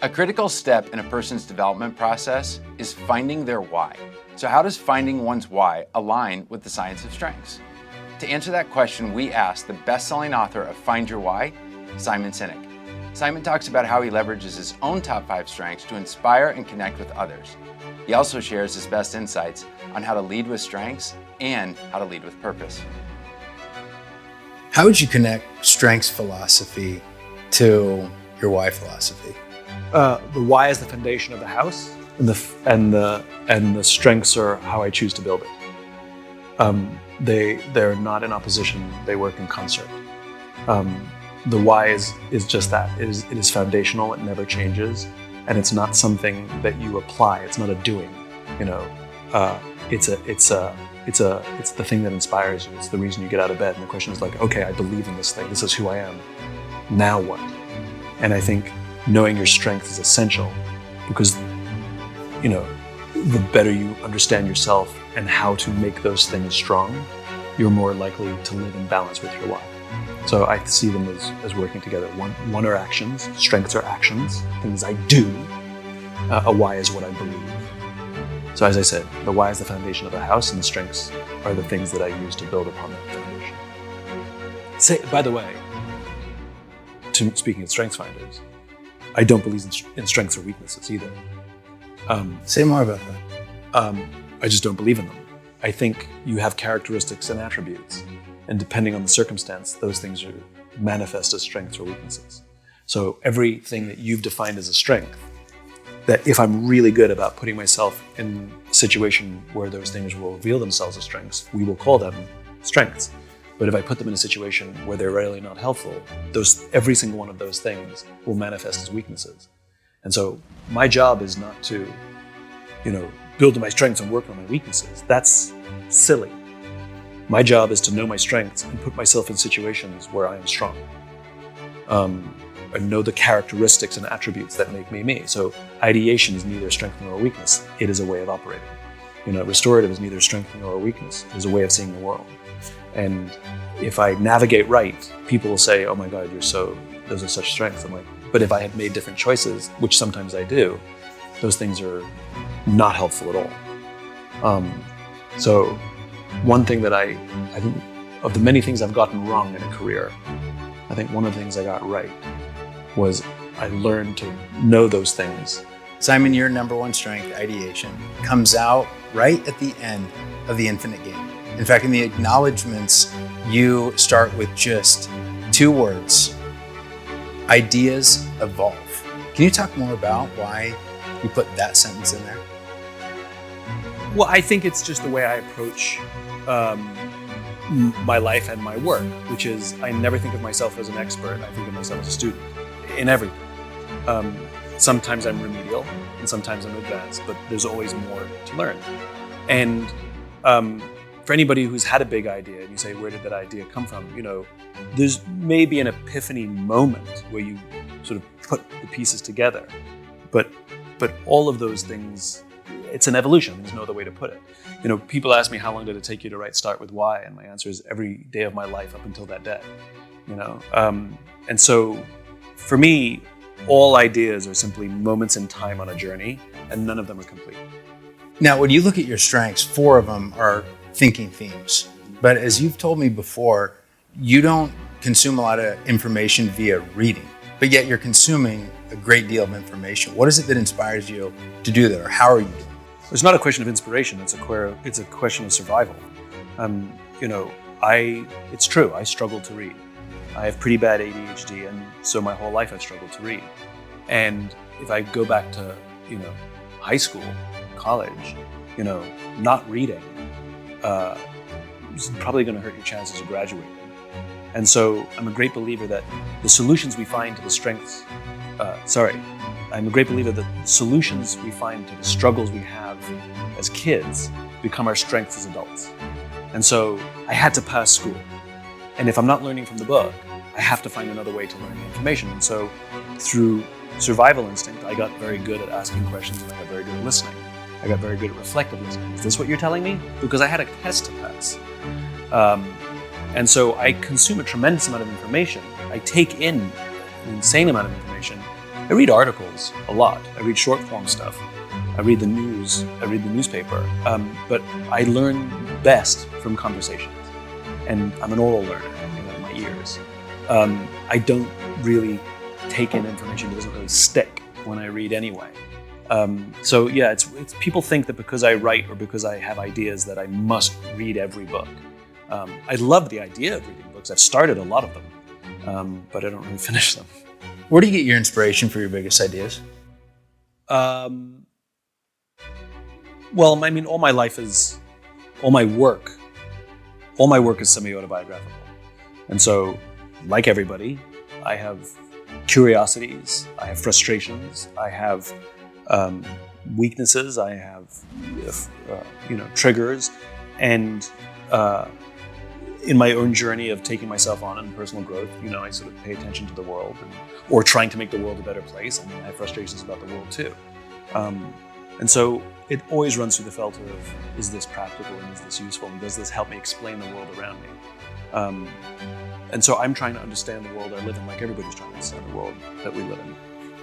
A critical step in a person's development process is finding their why. So how does finding one's why align with the science of strengths? To answer that question, we asked the best-selling author of Find Your Why, Simon Sinek. Simon talks about how he leverages his own top 5 strengths to inspire and connect with others. He also shares his best insights on how to lead with strengths and how to lead with purpose. How would you connect strengths philosophy to your why philosophy? The why is the foundation of the house, and the strengths are how I choose to build it. They're not in opposition; they work in concert. The why is just that. It is foundational. It never changes, and it's not something that you apply. It's not a doing. It's the thing that inspires you. It's the reason you get out of bed. And the question is like, okay, I believe in this thing. This is who I am. Now what? And I think knowing your strength is essential because, the better you understand yourself and how to make those things strong, you're more likely to live in balance with your why. So I see them as working together. One are actions, strengths are actions, things I do. A why is what I believe. So as I said, the why is the foundation of the house and the strengths are the things that I use to build upon that foundation. By the way, speaking of strengths finders, I don't believe in strengths or weaknesses either. Say more about that. I just don't believe in them. I think you have characteristics and attributes, and depending on the circumstance, those things are manifest as strengths or weaknesses. So everything that you've defined as a strength, that if I'm really good about putting myself in a situation where those things will reveal themselves as strengths, we will call them strengths. But if I put them in a situation where they're really not helpful, every single one of those things will manifest as weaknesses. And so my job is not to, build on my strengths and work on my weaknesses. That's silly. My job is to know my strengths and put myself in situations where I am strong. And know the characteristics and attributes that make me me. So ideation is neither a strength nor a weakness. It is a way of operating. Restorative is neither a strength nor a weakness. It is a way of seeing the world. And if I navigate right, people will say, oh my God, those are such strengths. I'm like, but if I had made different choices, which sometimes I do, those things are not helpful at all. So one thing that I think of the many things I've gotten wrong in a career, I think one of the things I got right was I learned to know those things. Simon, your number one strength, ideation, comes out right at the end of the Infinite Game. In fact, in the acknowledgements, you start with just 2 words: ideas evolve. Can you talk more about why you put that sentence in there? Well, I think it's just the way I approach my life and my work, which is I never think of myself as an expert. I think of myself as a student in everything. Sometimes I'm remedial and sometimes I'm advanced, but there's always more to learn. And for anybody who's had a big idea and you say, where did that idea come from? There's maybe an epiphany moment where you sort of put the pieces together. But all of those things, it's an evolution. There's no other way to put it. People ask me, how long did it take you to write Start With Why? And my answer is every day of my life up until that day. And so for me, all ideas are simply moments in time on a journey, and none of them are complete. Now, when you look at your strengths, 4 of them are thinking themes. But as you've told me before, you don't consume a lot of information via reading, but yet you're consuming a great deal of information. What is it that inspires you to do that, or how are you doing it? It's not a question of inspiration. It's a question of survival. It's true. I struggle to read. I have pretty bad ADHD, and so my whole life I've struggled to read. And if I go back to, high school, college, not reading, is probably going to hurt your chances of graduating. And so I'm a great believer that the solutions we find to the strengths, I'm a great believer that the solutions we find to the struggles we have as kids become our strengths as adults. And so I had to pass school. And if I'm not learning from the book, I have to find another way to learn the information. And so through survival instinct, I got very good at asking questions and I got very good at listening. I got very good at reflective listening. Is this what you're telling me? Because I had a test to pass. And so I consume a tremendous amount of information. I take in an insane amount of information. I read articles a lot. I read short form stuff. I read the news. I read the newspaper. But I learn best from conversations. And I'm an oral learner, my ears. I don't really take in information that doesn't really stick when I read anyway. So yeah, it's people think that because I write or because I have ideas that I must read every book. I love the idea of reading books. I've started a lot of them, but I don't really finish them. Where do you get your inspiration for your biggest ideas? Well, I mean, all my work is semi-autobiographical. And so, like everybody, I have curiosities, I have frustrations, I have weaknesses, I have triggers, and in my own journey of taking myself on in personal growth, I sort of pay attention to the world or trying to make the world a better place. I mean, I have frustrations about the world too. And so it always runs through the filter of, is this practical and is this useful and does this help me explain the world around me? And so I'm trying to understand the world I live in like everybody's trying to understand the world that we live in.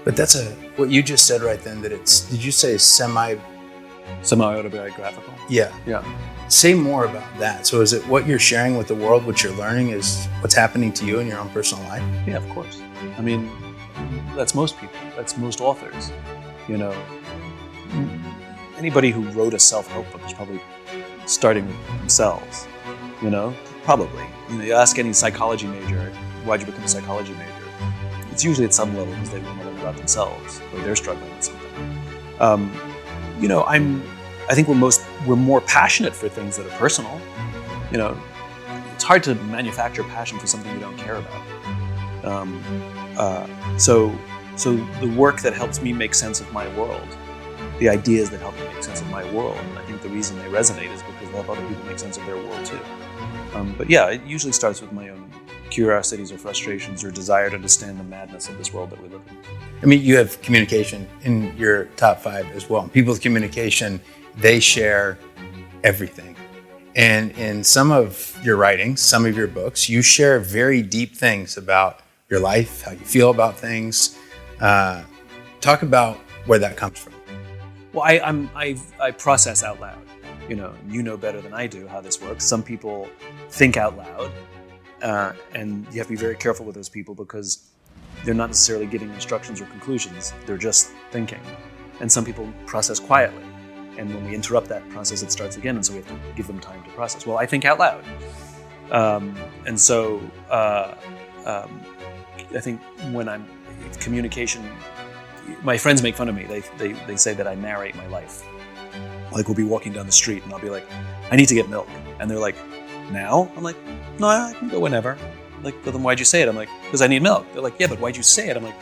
But that's what you just said right then, that did you say semi-autobiographical? Yeah. Yeah. Say more about that. So is it what you're sharing with the world, what you're learning is what's happening to you in your own personal life? Yeah, of course. I mean, that's most people. That's most authors. Anybody who wrote a self-help book is probably starting with themselves, probably. You ask any psychology major, why'd you become a psychology major? It's usually at some level because they want to learn about themselves or they're struggling with something. I think we're more passionate for things that are personal. It's hard to manufacture passion for something you don't care about. So the work that helps me make sense of my world, the ideas that help me make sense of my world, I think the reason they resonate is because they help other people make sense of their world too. But yeah, it usually starts with my own curiosities or frustrations or desire to understand the madness of this world that we live in. I mean, you have communication in your top 5 as well. People with communication, they share everything. And in some of your writings, some of your books, you share very deep things about your life, how you feel about things. Talk about where that comes from. Well, I process out loud. You know better than I do how this works. Some people think out loud, and you have to be very careful with those people because they're not necessarily giving instructions or conclusions. They're just thinking. And some people process quietly. And when we interrupt that process, it starts again. And so we have to give them time to process. Well, I think out loud. And so I think when I'm communication, my friends make fun of me. They say that I narrate my life. Like we'll be walking down the street and I'll be like, I need to get milk. And they're like, now? I'm like, no, I can go whenever. Like, well, then why'd you say it? I'm like, because I need milk. They're like, yeah, but why'd you say it? I'm like,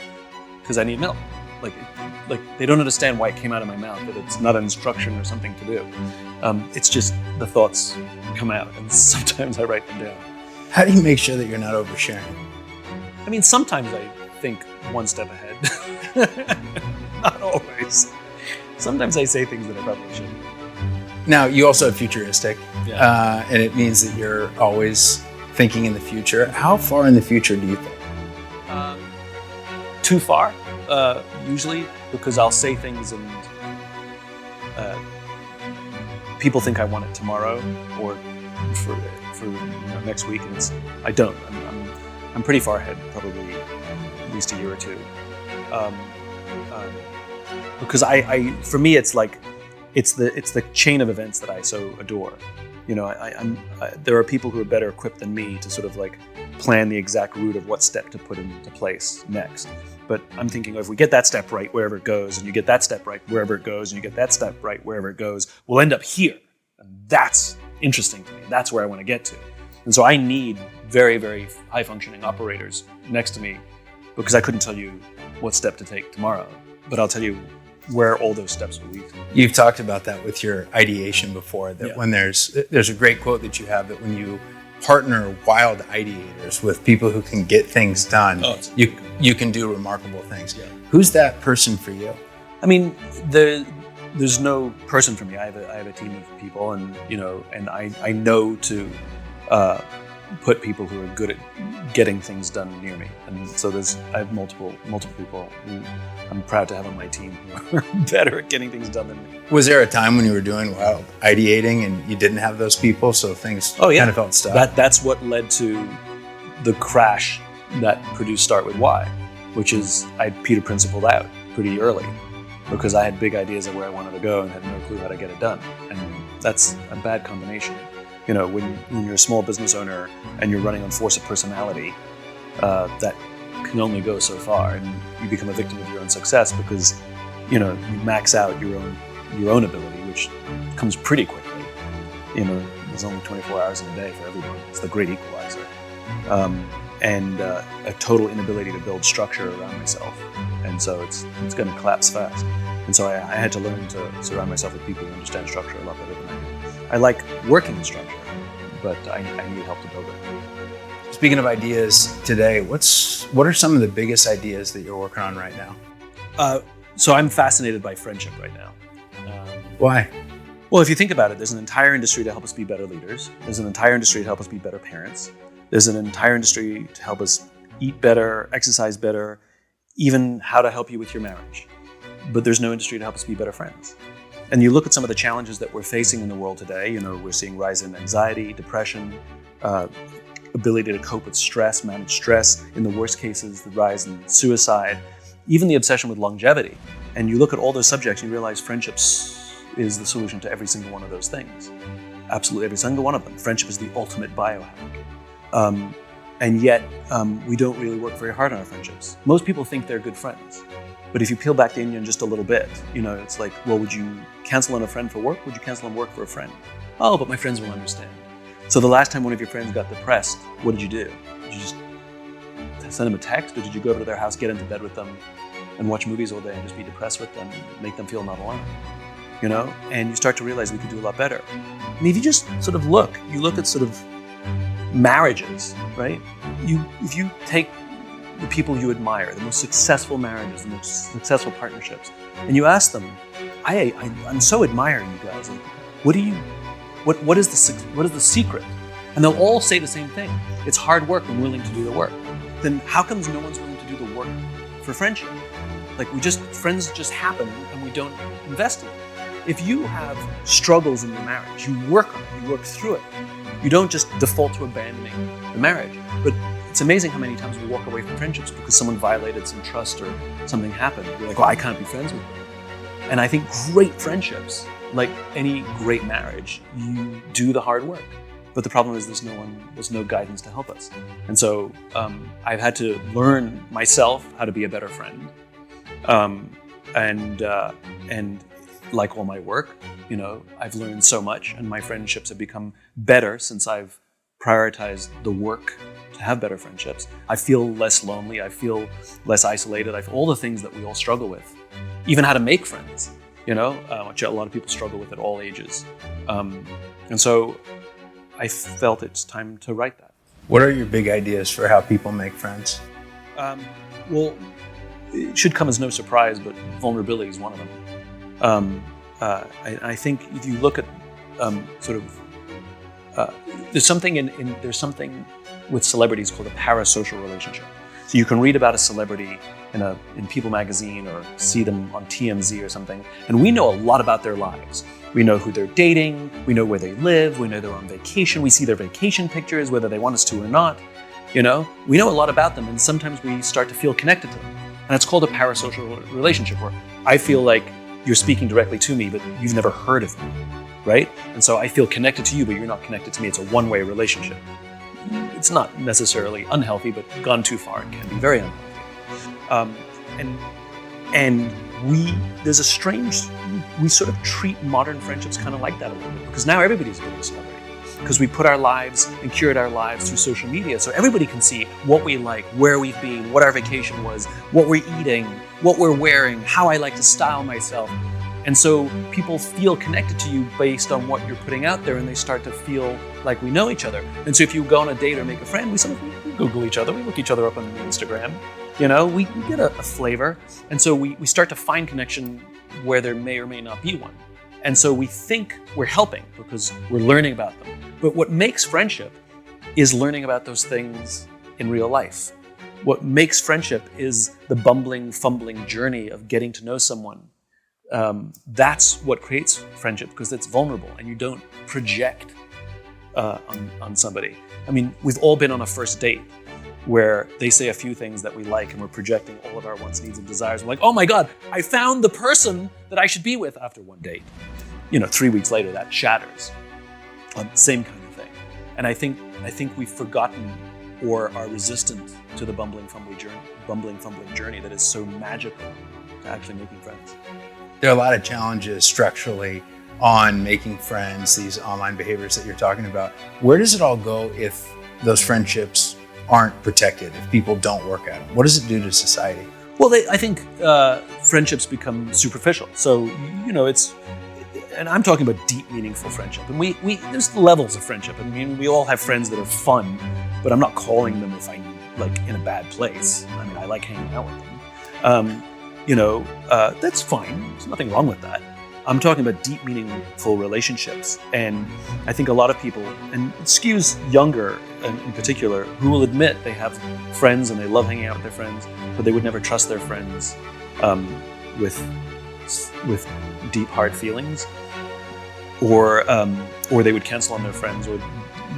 because I need milk. Like they don't understand why it came out of my mouth, that it's not an instruction or something to do. It's just the thoughts come out and sometimes I write them down. How do you make sure that you're not oversharing? I mean, sometimes I think one step ahead. Not always. Sometimes I say things that I probably shouldn't. Now, you also have futuristic, Yeah. and it means that you're always thinking in the future. How far in the future do you think? Too far, usually, because I'll say things and people think I want it tomorrow or for next week, and I don't. I'm pretty far ahead, probably at least a year or two. Because for me, it's like it's the chain of events that I so adore. There are people who are better equipped than me to sort of like plan the exact route of what step to put into place next. But I'm thinking, if we get that step right, wherever it goes, and you get that step right, wherever it goes, and you get that step right, wherever it goes, we'll end up here. And that's interesting to me. That's where I want to get to. And so I need very, very high-functioning operators next to me because I couldn't tell you what step to take tomorrow, but I'll tell you where all those steps will lead to. You've talked about that with your ideation before, that Yeah. when there's a great quote that you have, that when you partner wild ideators with people who can get things done, you can do remarkable things. Yeah. Who's that person for you? I mean, there's no person for me. I have a team of people, and I know to put people who are good at getting things done near me. And so I have multiple people who I'm proud to have on my team who are better at getting things done than me. Was there a time when you were doing ideating and you didn't have those people, so things kind of felt stuck? That's what led to the crash that produced Start With Why, which is I Peter Principled out pretty early because I had big ideas of where I wanted to go and had no clue how to get it done. And that's a bad combination. When you're a small business owner and you're running on force of personality, that can only go so far, and you become a victim of your own success because you max out your own ability, which comes pretty quickly. There's only 24 hours in a day for everyone. It's the great equalizer, and a total inability to build structure around myself, and so it's going to collapse fast. And so I had to learn to surround myself with people who understand structure a lot better than I do. I like working in structure, but I need help to build it. Speaking of ideas today, what are some of the biggest ideas that you're working on right now? So I'm fascinated by friendship right now. Why? Well, if you think about it, there's an entire industry to help us be better leaders. There's an entire industry to help us be better parents. There's an entire industry to help us eat better, exercise better, even how to help you with your marriage. But there's no industry to help us be better friends. And you look at some of the challenges that we're facing in the world today, we're seeing rise in anxiety, depression, ability to cope with stress, manage stress. In the worst cases, the rise in suicide, even the obsession with longevity. And you look at all those subjects, you realize friendships is the solution to every single one of those things. Absolutely every single one of them. Friendship is the ultimate biohack. And yet, we don't really work very hard on our friendships. Most people think they're good friends. But if you peel back the onion just a little bit, it's like, well, would you cancel on a friend for work? Would you cancel on work for a friend? Oh, but my friends will understand. So the last time one of your friends got depressed, what did you do? Did you just send them a text, or did you go over to their house, get into bed with them, and watch movies all day and just be depressed with them and make them feel not alone? And you start to realize we could do a lot better. And if you just sort of look at sort of marriages, right? If you take the people you admire, the most successful marriages, the most successful partnerships, and you ask them, I'm so admiring you guys. What is the secret? And they'll all say the same thing. It's hard work and willing to do the work. Then how comes no one's willing to do the work for friendship? Like friends just happen and we don't invest in it. If you have struggles in your marriage, you work on it, you work through it. You don't just default to abandoning the marriage. But it's amazing how many times we walk away from friendships because someone violated some trust or something happened. We're like, well, I can't be friends with them. And I think great friendships, like any great marriage, you do the hard work. But the problem is there's no guidance to help us. And so I've had to learn myself how to be a better friend. And like all my work, I've learned so much, and my friendships have become better since I've prioritized the work to have better friendships. I feel less lonely. I feel less isolated. All the things that we all struggle with, even how to make friends, which a lot of people struggle with at all ages. And so I felt it's time to write that. What are your big ideas for how people make friends? Well, it should come as no surprise, but vulnerability is one of them. I think if you look at there's something with celebrities called a parasocial relationship. So you can read about a celebrity in People magazine or see them on TMZ or something, and we know a lot about their lives. We know who they're dating, we know where they live, we know they're on vacation, we see their vacation pictures, whether they want us to or not. We know a lot about them, and sometimes we start to feel connected to them. And it's called a parasocial relationship, where I feel like you're speaking directly to me, but you've never heard of me, right? And so I feel connected to you, but you're not connected to me. It's a one-way relationship. It's not necessarily unhealthy, but gone too far, it can be very unhealthy. There's a strange, we sort of treat modern friendships kind of like that a little bit, because now everybody's a bit of a celebrity. Because we put our lives and curate our lives through social media, so everybody can see what we like, where we've been, what our vacation was, what we're eating, what we're wearing, how I like to style myself. And so people feel connected to you based on what you're putting out there, and they start to feel like we know each other. And so if you go on a date or make a friend, we Google each other, we look each other up on Instagram, we get a flavor. And so we start to find connection where there may or may not be one. And so we think we're helping because we're learning about them. But what makes friendship is learning about those things in real life. What makes friendship is the bumbling, fumbling journey of getting to know someone. That's what creates friendship, because it's vulnerable and you don't project on somebody. I mean, we've all been on a first date where they say a few things that we like and we're projecting all of our wants, needs, and desires. We're like, oh my God, I found the person that I should be with after one date. 3 weeks later, that shatters. Same kind of thing. And I think we've forgotten or are resistant to the bumbling, fumbling journey that is so magical to actually making friends. There are a lot of challenges structurally on making friends, these online behaviors that you're talking about. Where does it all go if those friendships aren't protected, if people don't work at them? What does it do to society? Well, I think friendships become superficial. So, and I'm talking about deep, meaningful friendship. And there's levels of friendship. I mean, we all have friends that are fun, but I'm not calling them if I'm in a bad place. I mean, I like hanging out with them. That's fine. There's nothing wrong with that. I'm talking about deep, meaningful relationships. And I think a lot of people, and it skews younger in particular, who will admit they have friends and they love hanging out with their friends, but they would never trust their friends with deep, hard feelings, or they would cancel on their friends, or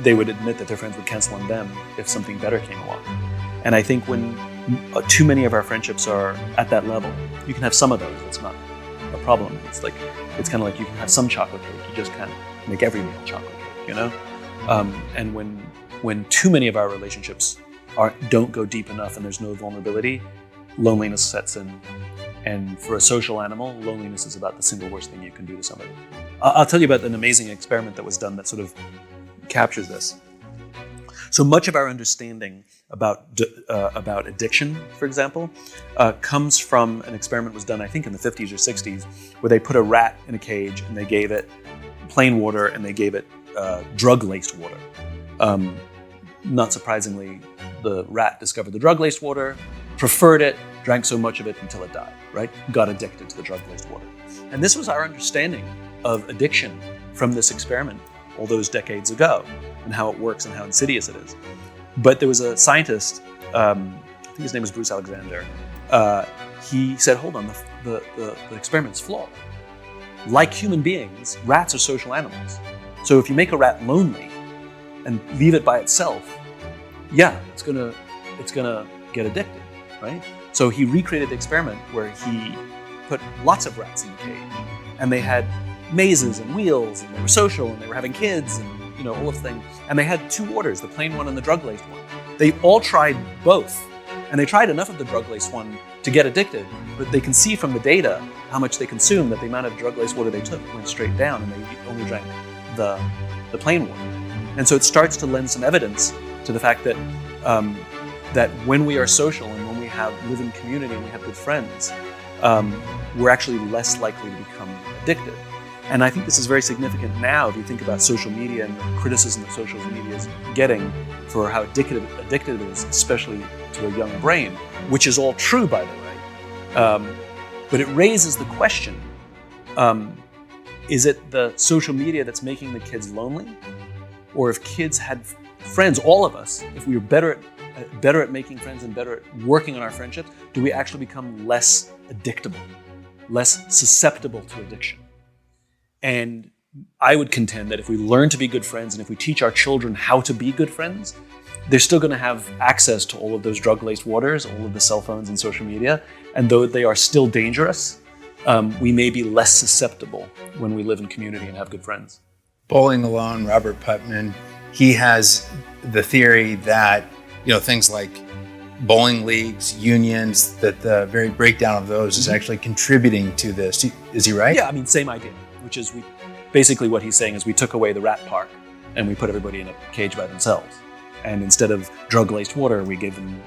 they would admit that their friends would cancel on them if something better came along. And I think when too many of our friendships are at that level, you can have some of those. It's not a problem. It's kind of like you can have some chocolate cake. You just can't make every meal chocolate cake, And when too many of our relationships don't go deep enough and there's no vulnerability, loneliness sets in. And for a social animal, loneliness is about the single worst thing you can do to somebody. I'll tell you about an amazing experiment that was done that sort of captures this. So much of our understanding about addiction, for example, comes from an experiment that was done, I think, in the 50s or 60s, where they put a rat in a cage and they gave it plain water and they gave it drug-laced water. Not surprisingly, the rat discovered the drug-laced water, preferred it, drank so much of it until it died, right? Got addicted to the drug-laced water. And this was our understanding of addiction from this experiment all those decades ago, and how it works and how insidious it is. But there was a scientist, I think his name was Bruce Alexander, he said, hold on, the experiment's flawed. Like human beings, rats are social animals. So if you make a rat lonely and leave it by itself, it's gonna get addicted, right? So he recreated the experiment where he put lots of rats in the cage, and they had mazes and wheels, and they were social, and they were having kids, and all of the things. And they had two waters, the plain one and the drug-laced one. They all tried both, and they tried enough of the drug-laced one to get addicted, but they can see from the data how much they consumed, that the amount of drug-laced water they took went straight down, and they only drank the plain water. And so it starts to lend some evidence to the fact that that when we are social and when we live in community and we have good friends, we're actually less likely to become addicted. And I think this is very significant now if you think about social media and the criticism that social media is getting for how addictive it is, especially to a young brain, which is all true, by the way. But it raises the question, is it the social media that's making the kids lonely? Or if kids had friends, all of us, if we were better at making friends and better at working on our friendships, do we actually become less addictable, less susceptible to addiction? And I would contend that if we learn to be good friends and if we teach our children how to be good friends, they're still going to have access to all of those drug-laced waters, all of the cell phones and social media. And though they are still dangerous, we may be less susceptible when we live in community and have good friends. Bowling Alone, Robert Putnam, he has the theory that things like bowling leagues, unions, that the very breakdown of those is actually contributing to this. Is he right? Yeah, I mean, same idea, which is basically what he's saying is we took away the rat park and we put everybody in a cage by themselves. And instead of drug-laced water, we gave them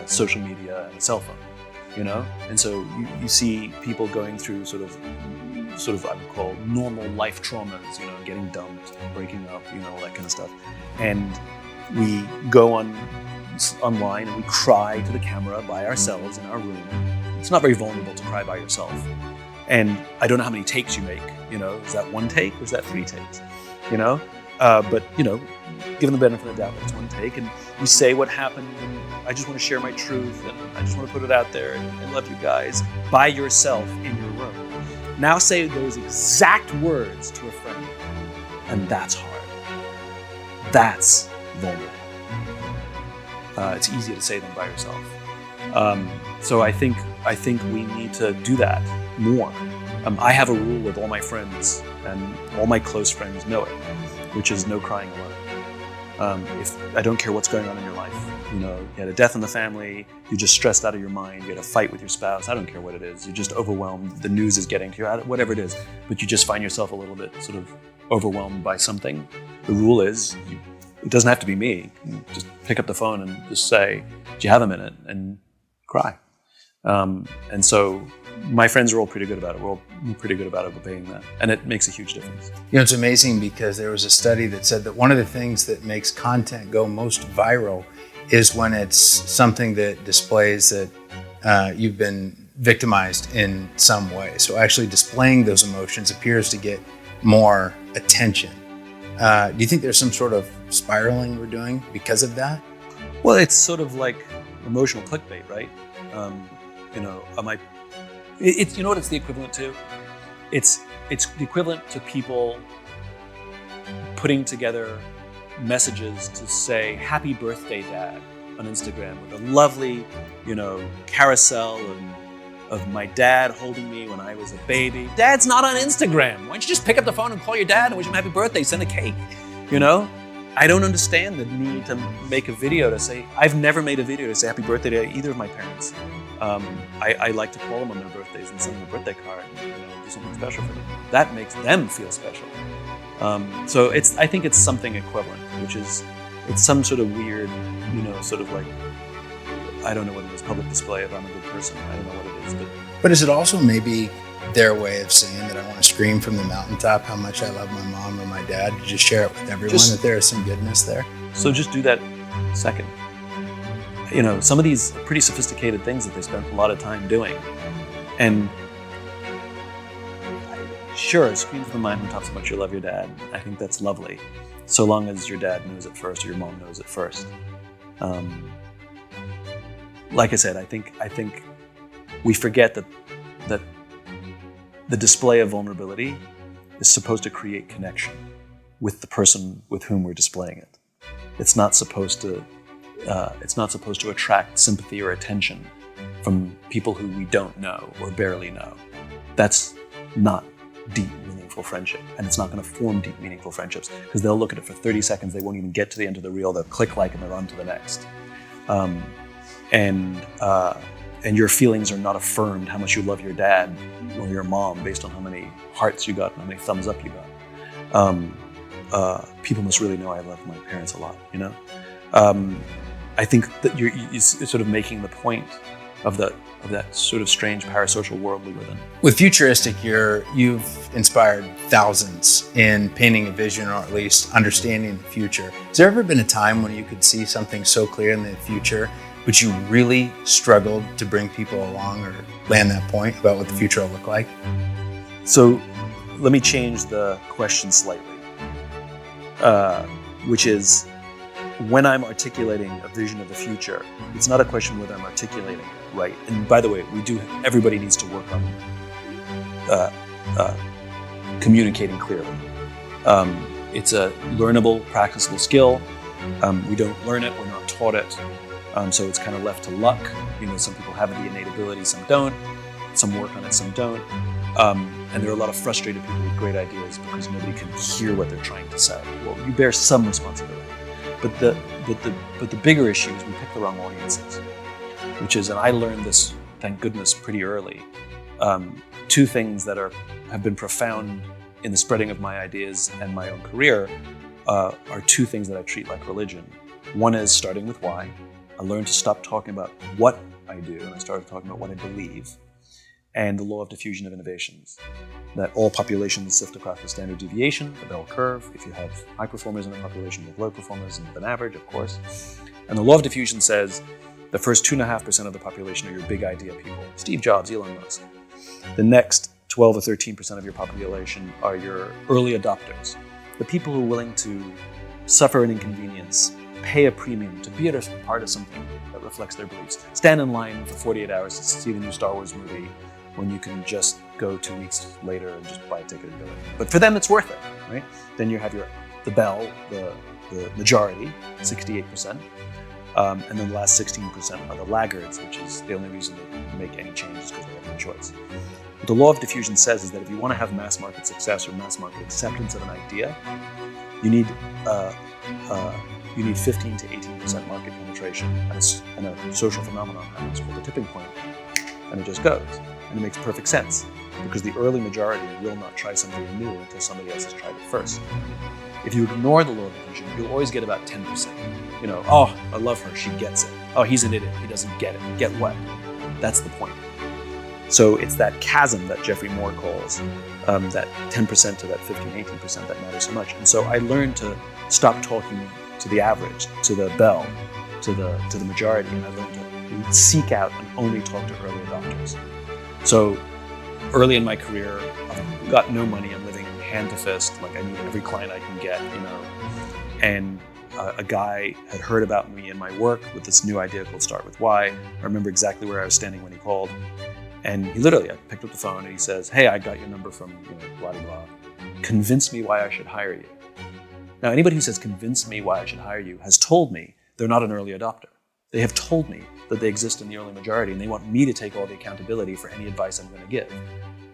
social media and a cell phone, And so you see people going through sort of I would call normal life traumas, getting dumped, breaking up, all that kind of stuff. And we go online and we cry to the camera by ourselves in our room. It's not very vulnerable to cry by yourself. And I don't know how many takes you make. Is that one take or is that 3 takes? But give them the benefit of the doubt that it's one take, and you say what happened. And I just want to share my truth, and I just want to put it out there, and I love you guys, by yourself in your room. Now say those exact words to a friend, and that's hard. That's vulnerable. It's easier to say them by yourself. So I think we need to do that more. I have a rule with all my friends, and all my close friends know it, which is no crying alone. If I don't care what's going on in your life, you had a death in the family, you're just stressed out of your mind, you had a fight with your spouse, I don't care what it is, you're just overwhelmed, the news is getting to you, whatever it is, but you just find yourself a little bit sort of overwhelmed by something. The rule is, it doesn't have to be me. You just pick up the phone and just say, do you have a minute? And cry. And so my friends are all pretty good about it. We're all pretty good about obeying that. And it makes a huge difference. It's amazing because there was a study that said that one of the things that makes content go most viral is when it's something that displays that you've been victimized in some way. So actually displaying those emotions appears to get more attention. Do you think there's some sort of spiraling we're doing because of that? Well, it's sort of like emotional clickbait, right? It's what it's the equivalent to? It's the equivalent to people putting together messages to say, happy birthday, Dad, on Instagram with a lovely, carousel of my dad holding me when I was a baby. Dad's not on Instagram. Why don't you just pick up the phone and call your dad and wish him happy birthday, send a cake, I don't understand the need to make a video to say, I've never made a video to say happy birthday to either of my parents. I like to call them on their birthdays and send them a birthday card and do something special for them. That makes them feel special. So I think it's something equivalent, which is, it's some sort of weird, sort of like, I don't know what it is, public display of I'm a good person. I don't know what it is. But is it also maybe their way of saying that I want to scream from the mountaintop how much I love my mom or my dad, to just share it with everyone, that there is some goodness there? So just do that second. Some of these pretty sophisticated things that they spent a lot of time doing. And sure, scream from the mountaintops how much you love your dad. I think that's lovely, so long as your dad knows it first or your mom knows it first. Like I said, I think we forget that the display of vulnerability is supposed to create connection with the person with whom we're displaying it. It's not supposed to attract sympathy or attention from people who we don't know or barely know. That's not deep, meaningful friendship. And it's not going to form deep, meaningful friendships because they'll look at it for 30 seconds. They won't even get to the end of the reel. They'll click like and they're on to the next. And your feelings are not affirmed how much you love your dad or your mom based on how many hearts you got and how many thumbs up you got. People must really know I love my parents a lot, I think that you're sort of making the point of that sort of strange parasocial world we live in. With Futuristic, you've inspired thousands in painting a vision, or at least understanding the future. Has there ever been a time when you could see something so clear in the future, but you really struggled to bring people along or land that point about what the future will look like? So let me change the question slightly, which is, when I'm articulating a vision of the future, it's not a question whether I'm articulating it right. And by the way, everybody needs to work on communicating clearly. It's a learnable, practicable skill. We don't learn it, we're not taught it. So it's kind of left to luck. Some people have the innate ability, some don't. Some work on it, some don't. And there are a lot of frustrated people with great ideas because nobody can hear what they're trying to say. Well, you bear some responsibility. But the bigger issue is we pick the wrong audiences, which is, and I learned this, thank goodness, pretty early. Two things that have been profound in the spreading of my ideas and my own career are two things that I treat like religion. One is starting with why. I learned to stop talking about what I do, and I started talking about what I believe. And the law of diffusion of innovations, that all populations sift across the standard deviation, the bell curve. If you have high performers in a population, you have low performers, and an average, of course. And the law of diffusion says the first 2.5% of the population are your big idea people. Steve Jobs, Elon Musk. The next 12 or 13% of your population are your early adopters. The people who are willing to suffer an inconvenience, pay a premium to be a part of something that reflects their beliefs. Stand in line for 48 hours to see the new Star Wars movie when you can just go 2 weeks later and just buy a ticket and go in. But for them, it's worth it, right? Then you have the bell, the majority, 68%. And then the last 16% are the laggards, which is the only reason they make any changes because they have no choice. What the law of diffusion says is that if you want to have mass market success or mass market acceptance of an idea, you need 15 to 18% market penetration, and a social phenomenon happens called the tipping point, and it just goes. And it makes perfect sense, because the early majority will not try something new until somebody else has tried it first. If you ignore the law of diffusion, you'll always get about 10%. Oh, I love her, she gets it. Oh, he's an idiot, he doesn't get it. Get what? That's the point. So it's that chasm that Jeffrey Moore calls, that 10% to that 15, 18% that matters so much. And so I learned to stop talking to the average, to the bell, to the majority, and I learned to seek out and only talk to early adopters. So early in my career, I've got no money, I'm living hand to fist, like I need every client I can get, and a guy had heard about me and my work with this new idea called Start With Why. I remember exactly where I was standing when he called. And he literally, I picked up the phone and he says, "Hey, I got your number from, blah, blah, blah. Convince me why I should hire you." Now, anybody who says, "Convince me why I should hire you," has told me they're not an early adopter. They have told me that they exist in the early majority and they want me to take all the accountability for any advice I'm going to give.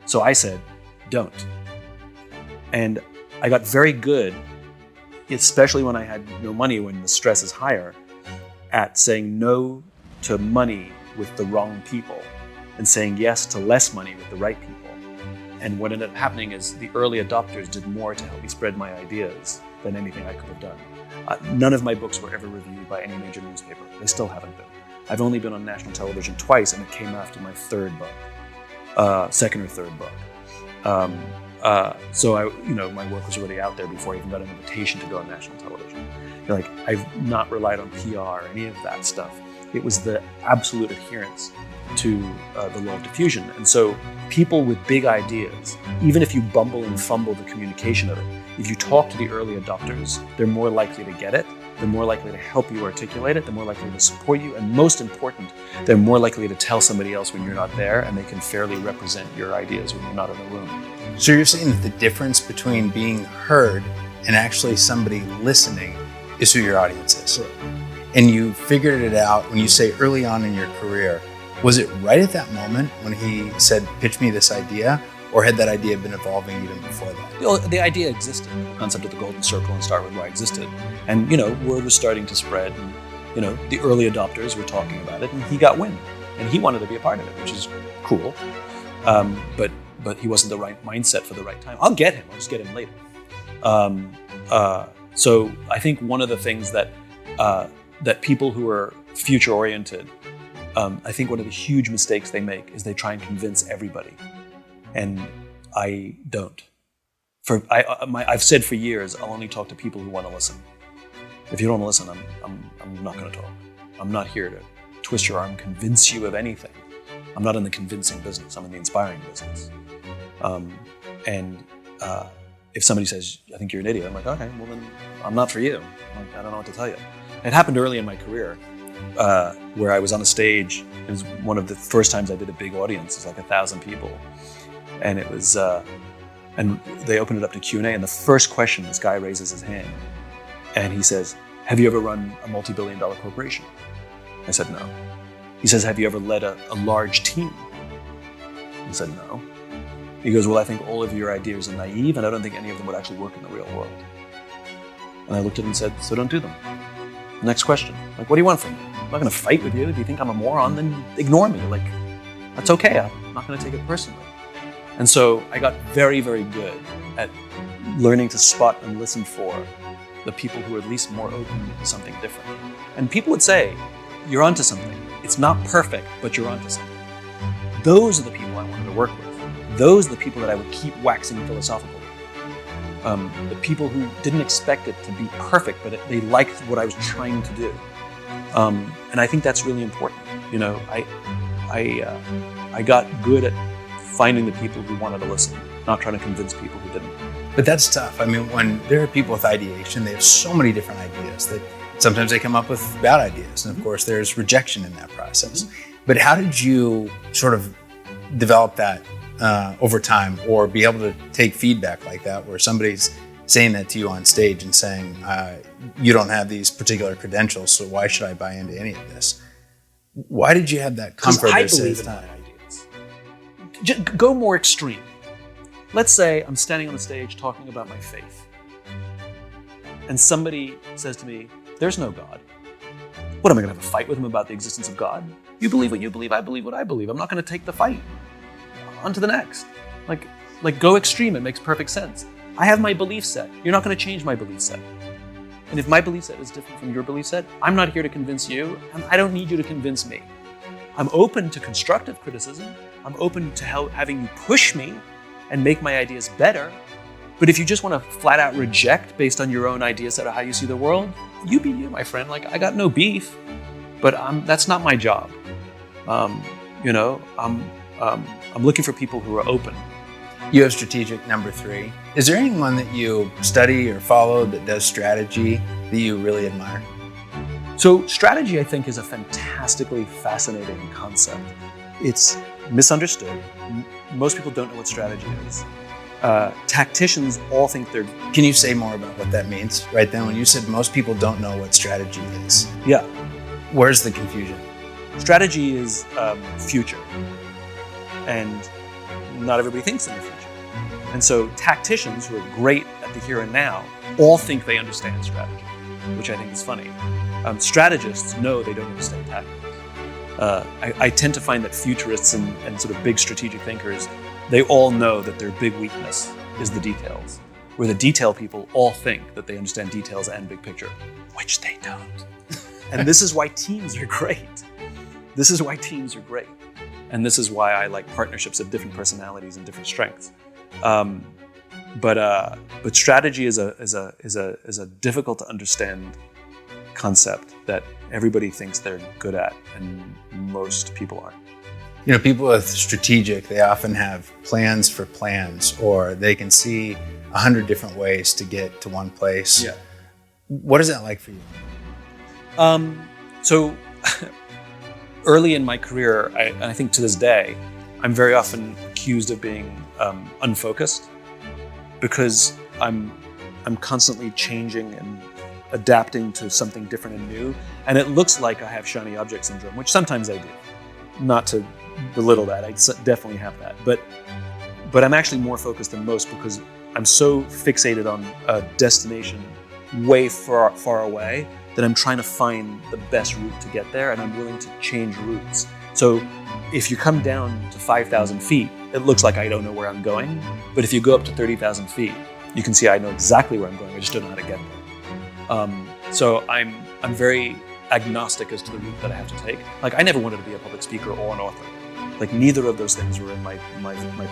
So I said, don't. And I got very good, especially when I had no money, when the stress is higher, at saying no to money with the wrong people and saying yes to less money with the right people. And what ended up happening is the early adopters did more to help me spread my ideas than anything I could have done. None of my books were ever reviewed by any major newspaper. They still haven't been. I've only been on national television twice, and it came after my second or third book. So my work was already out there before I even got an invitation to go on national television. I've not relied on PR or any of that stuff. It was the absolute adherence to the law of diffusion. And so people with big ideas, even if you bumble and fumble the communication of it, if you talk to the early adopters, they're more likely to get it, they're more likely to help you articulate it, they're more likely to support you, and most important, they're more likely to tell somebody else when you're not there, and they can fairly represent your ideas when you're not in the room. So you're saying that the difference between being heard and actually somebody listening is who your audience is. Correct. And you figured it out when you say early on in your career. Was it right at that moment when he said, "Pitch me this idea," or had that idea been evolving even before that? The idea existed. The concept of the golden circle and Start With Why existed. And, word was starting to spread. And, the early adopters were talking about it, and he got wind. And he wanted to be a part of it, which is cool. But he wasn't the right mindset for the right time. I'll get him. I'll just get him later. So I think one of the things that people who are future-oriented, I think one of the huge mistakes they make is they try and convince everybody. And I don't. I've said for years, I'll only talk to people who want to listen. If you don't want to listen, I'm not going to talk. I'm not here to twist your arm, convince you of anything. I'm not in the convincing business. I'm in the inspiring business. If somebody says, "I think you're an idiot," I'm like, "Okay, well then I'm not for you." I don't know what to tell you. It happened early in my career where I was on a stage. It was one of the first times I did a big audience. It was like 1,000 people. And it was, and they opened it up to Q&A. And the first question, this guy raises his hand and he says, "Have you ever run a multi-billion-dollar corporation?" I said, "No." He says, "Have you ever led a large team?" I said, "No." He goes, "Well, I think all of your ideas are naive, and I don't think any of them would actually work in the real world." And I looked at him and said, "So don't do them." Next question. What do you want from me? I'm not going to fight with you. If you think I'm a moron, then ignore me. That's okay. I'm not going to take it personally. And so I got very, very good at learning to spot and listen for the people who are at least more open to something different. And people would say, "You're onto something. It's not perfect, but you're onto something." Those are the people I wanted to work with. Those are the people that I would keep waxing philosophical with. The people who didn't expect it to be perfect, but they liked what I was trying to do. And I think that's really important. I got good at finding the people who wanted to listen, not trying to convince people who didn't. But that's tough. I mean, when there are people with ideation, they have so many different ideas that sometimes they come up with bad ideas. And of course, there's rejection in that process. But how did you sort of develop that over time, or be able to take feedback like that, where somebody's saying that to you on stage and saying, you don't have these particular credentials, so why should I buy into any of this? Why did you have that comfort? I believe in my ideas. Just go more extreme. Let's say I'm standing on the stage talking about my faith, and somebody says to me, there's no God. What, am I going to have a fight with him about the existence of God? You believe what you believe, I believe what I believe. I'm not going to take the fight. On to the next. Like go extreme, it makes perfect sense. I have my belief set. You're not going to change my belief set. And if my belief set is different from your belief set, I'm not here to convince you, and I don't need you to convince me. I'm open to constructive criticism. I'm open to having you push me and make my ideas better. But if you just want to flat out reject based on your own idea set of how you see the world, you be you, my friend. Like, I got no beef, but that's not my job. I'm looking for people who are open. You have strategic number 3. Is there anyone that you study or follow that does strategy that you really admire? So strategy, I think, is a fantastically fascinating concept. It's misunderstood. Most people don't know what strategy is. Tacticians all think they're... Can you say more about what that means right then when you said most people don't know what strategy is? Yeah. Where's the confusion? Strategy is future. And not everybody thinks in the future. And so tacticians who are great at the here and now all think they understand strategy, which I think is funny. Strategists know they don't understand tactics. I tend to find that futurists and sort of big strategic thinkers, they all know that their big weakness is the details, where the detail people all think that they understand details and big picture, which they don't. And this is why teams are great. This is why teams are great. And this is why I like partnerships of different personalities and different strengths. But strategy is a difficult to understand concept that everybody thinks they're good at, and most people aren't. You know, people with strategic, they often have plans for plans, or they can see 100 different ways to get to one place. Yeah. What is that like for you? So early in my career, and I think to this day, I'm very often accused of being unfocused, because I'm constantly changing and adapting to something different and new. And it looks like I have shiny object syndrome, which sometimes I do. Not to belittle that, I definitely have that. But I'm actually more focused than most, because I'm so fixated on a destination way far away that I'm trying to find the best route to get there, and I'm willing to change routes. So if you come down to 5,000 feet, it looks like I don't know where I'm going. But if you go up to 30,000 feet, you can see I know exactly where I'm going. I just don't know how to get there. So I'm very agnostic as to the route that I have to take. Like, I never wanted to be a public speaker or an author. Like, neither of those things were in my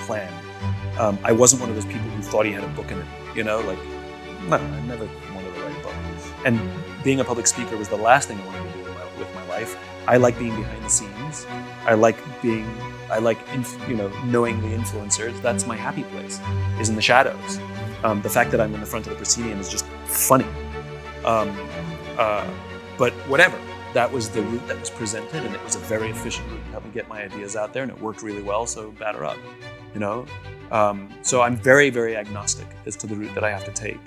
plan. I wasn't one of those people who thought he had a book in it. You know, like, no, I never wanted to write a book. And being a public speaker was the last thing I wanted to do with my life. I like being behind the scenes. I like knowing the influencers. That's my happy place, is in the shadows. The fact that I'm in the front of the proscenium is just funny. But whatever, that was the route that was presented, and it was a very efficient route to help me get my ideas out there, and it worked really well, so batter up, you know? So I'm very, very agnostic as to the route that I have to take,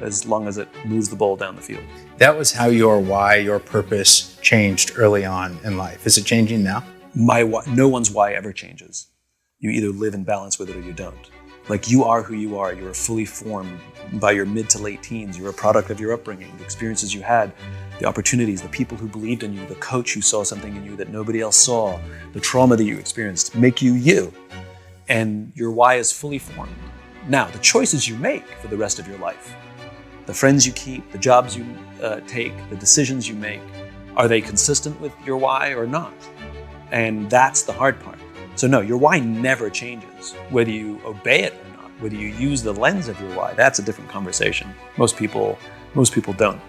as long as it moves the ball down the field. That was how your why, your purpose changed early on in life. Is it changing now? My why, no one's why ever changes. You either live in balance with it or you don't. Like, you are who you are. You're fully formed by your mid to late teens. You're a product of your upbringing, the experiences you had, the opportunities, the people who believed in you, the coach who saw something in you that nobody else saw, the trauma that you experienced make you you. And your why is fully formed. Now, the choices you make for the rest of your life, the friends you keep, the jobs you take, the decisions you make, are they consistent with your why or not? And that's the hard part. So no, your why never changes, whether you obey it or not, whether you use the lens of your why. That's a different conversation. Most people don't.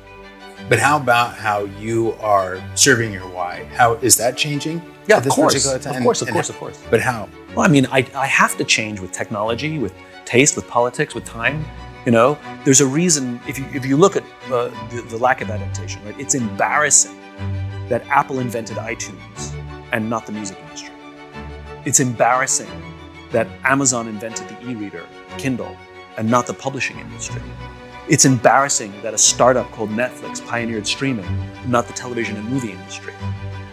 But how about how you are serving your why? How is that changing? Yeah, at this particular time? Of course. But how? Well, I mean, I have to change with technology, with taste, with politics, with time. You know, there's a reason, if you look at the lack of adaptation, right? It's embarrassing that Apple invented iTunes and not the music industry. It's embarrassing that Amazon invented the e-reader, Kindle, and not the publishing industry. It's embarrassing that a startup called Netflix pioneered streaming, not the television and movie industry.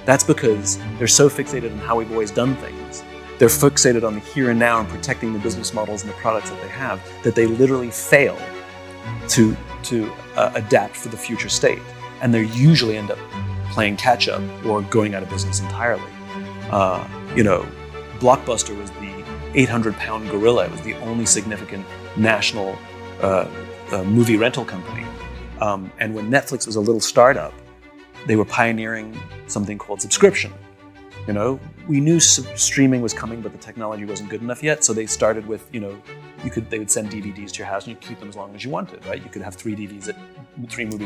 That's because they're so fixated on how we've always done things. They're fixated on the here and now and protecting the business models and the products that they have, that they literally fail to adapt for the future state. And they usually end up playing catch up or going out of business entirely. Blockbuster was the 800-pound gorilla. It was the only significant national movie rental company. And when Netflix was a little startup, they were pioneering something called subscription. You know, we knew streaming was coming, but the technology wasn't good enough yet. So they started with, they would send DVDs to your house and you could keep them as long as you wanted, right? You could have three movies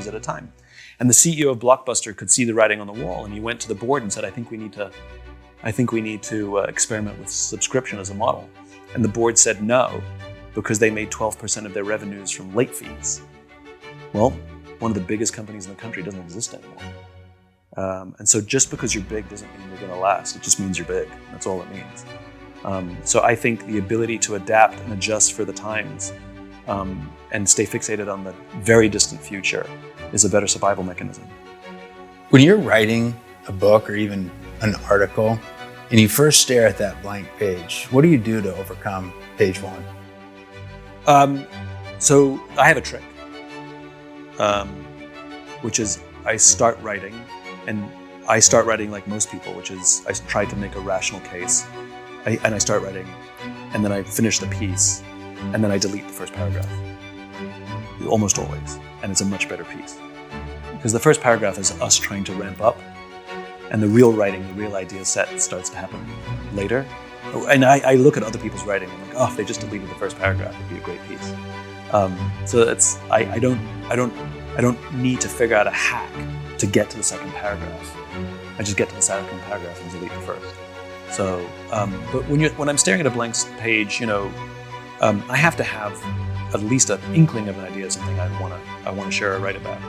at a time. And the CEO of Blockbuster could see the writing on the wall, and he went to the board and said, I think we need to experiment with subscription as a model. And the board said no, because they made 12% of their revenues from late fees. Well, one of the biggest companies in the country doesn't exist anymore. And so just because you're big doesn't mean you're going to last. It just means you're big. That's all it means. So I think the ability to adapt and adjust for the times and stay fixated on the very distant future is a better survival mechanism. When you're writing a book or even an article and you first stare at that blank page, what do you do to overcome page one? So I have a trick, which is I start writing, and I start writing like most people, which is I try to make a rational case, and I start writing, and then I finish the piece, and then I delete the first paragraph, almost always, and it's a much better piece. Because the first paragraph is us trying to ramp up, and the real writing, the real idea set starts to happen later. And I look at other people's writing and I'm like, oh, if they just deleted the first paragraph, it'd be a great piece. So it's I don't need to figure out a hack to get to the second paragraph. I just get to the second paragraph and delete the first. So, but when I'm staring at a blank page, I have to have at least an inkling of an idea, something I want to share or write about.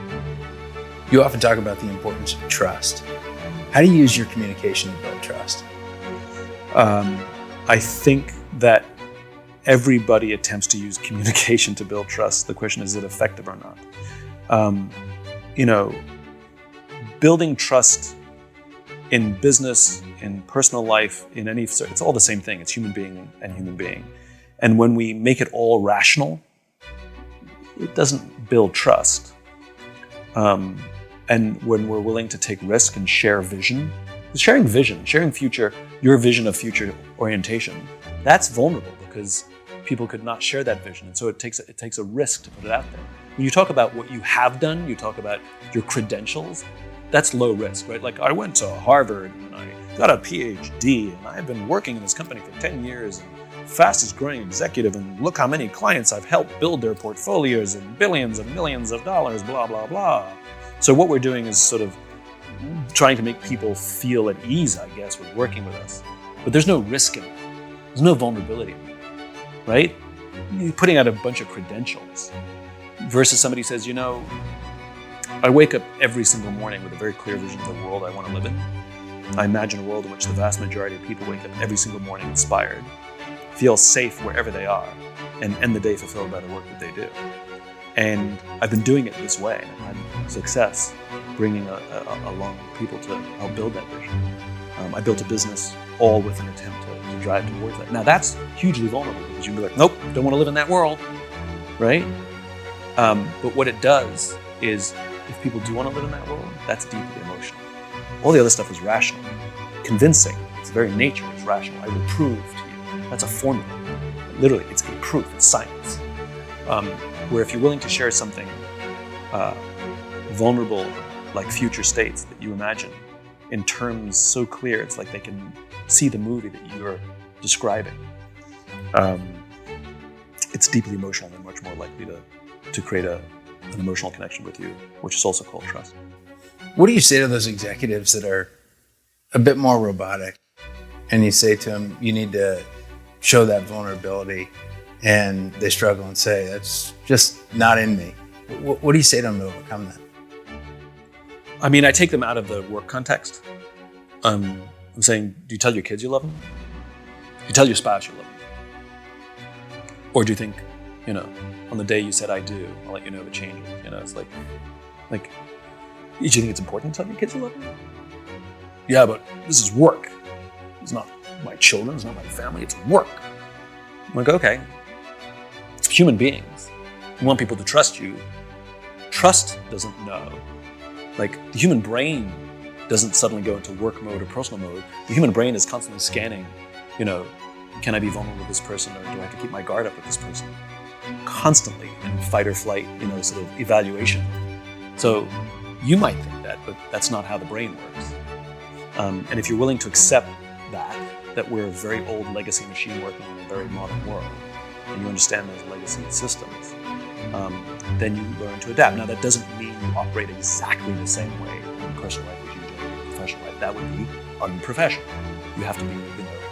You often talk about the importance of trust. How do you use your communication to build trust? I think that everybody attempts to use communication to build trust. The question is it effective or not? Building trust in business, in personal life, in any, it's all the same thing. It's human being and human being. And when we make it all rational, it doesn't build trust. And when we're willing to take risk and share vision, sharing future, your vision of future orientation, that's vulnerable because people could not share that vision. And so it takes a risk to put it out there. When you talk about what you have done, you talk about your credentials, that's low risk, right? Like I went to Harvard and I got a PhD and I've been working in this company for 10 years and fastest growing executive, and look how many clients I've helped build their portfolios and billions and millions of dollars, blah, blah, blah. So what we're doing is sort of trying to make people feel at ease, I guess, with working with us. But there's no risk in it. There's no vulnerability in it, right? You're putting out a bunch of credentials versus somebody says, I wake up every single morning with a very clear vision of the world I want to live in. I imagine a world in which the vast majority of people wake up every single morning inspired, feel safe wherever they are, and end the day fulfilled by the work that they do. And I've been doing it this way, and I've had success bringing along people to help build that vision. I built a business all with an attempt to drive towards that. Now that's hugely vulnerable because you'd be like, nope, don't want to live in that world, right? But what it does is, if people do want to live in that world, that's deeply emotional. All the other stuff is rational, convincing. Its very nature is rational. I will prove to you. That's a formula. Literally, it's a proof. It's science. Where if you're willing to share something vulnerable, like future states that you imagine, in terms so clear, it's like they can see the movie that you're describing. It's deeply emotional and much more likely to create an emotional connection with you, which is also called trust. What do you say to those executives that are a bit more robotic? and you say to them, you need to show that vulnerability, and they struggle and say, that's just not in me. What do you say to them to overcome that? I mean, I take them out of the work context. I'm saying, do you tell your kids you love them? Do you tell your spouse you love them? Or do you think, on the day you said I do, I'll let you know if it changes? It's like, do you think it's important to tell your kids you love them? Yeah, but this is work. It's not my children, it's not my family, it's work. I'm like, okay. It's human beings. You want people to trust you. Trust doesn't know. Like, the human brain doesn't suddenly go into work mode or personal mode. The human brain is constantly scanning, can I be vulnerable with this person, or do I have to keep my guard up with this person? Constantly in fight or flight, sort of evaluation. So you might think that, but that's not how the brain works. And if you're willing to accept that we're a very old legacy machine working in a very modern world, and you understand those legacy systems, then you learn to adapt. Now, that doesn't mean you operate exactly the same way in personal life as you do in professional life. That would be unprofessional. You have to be,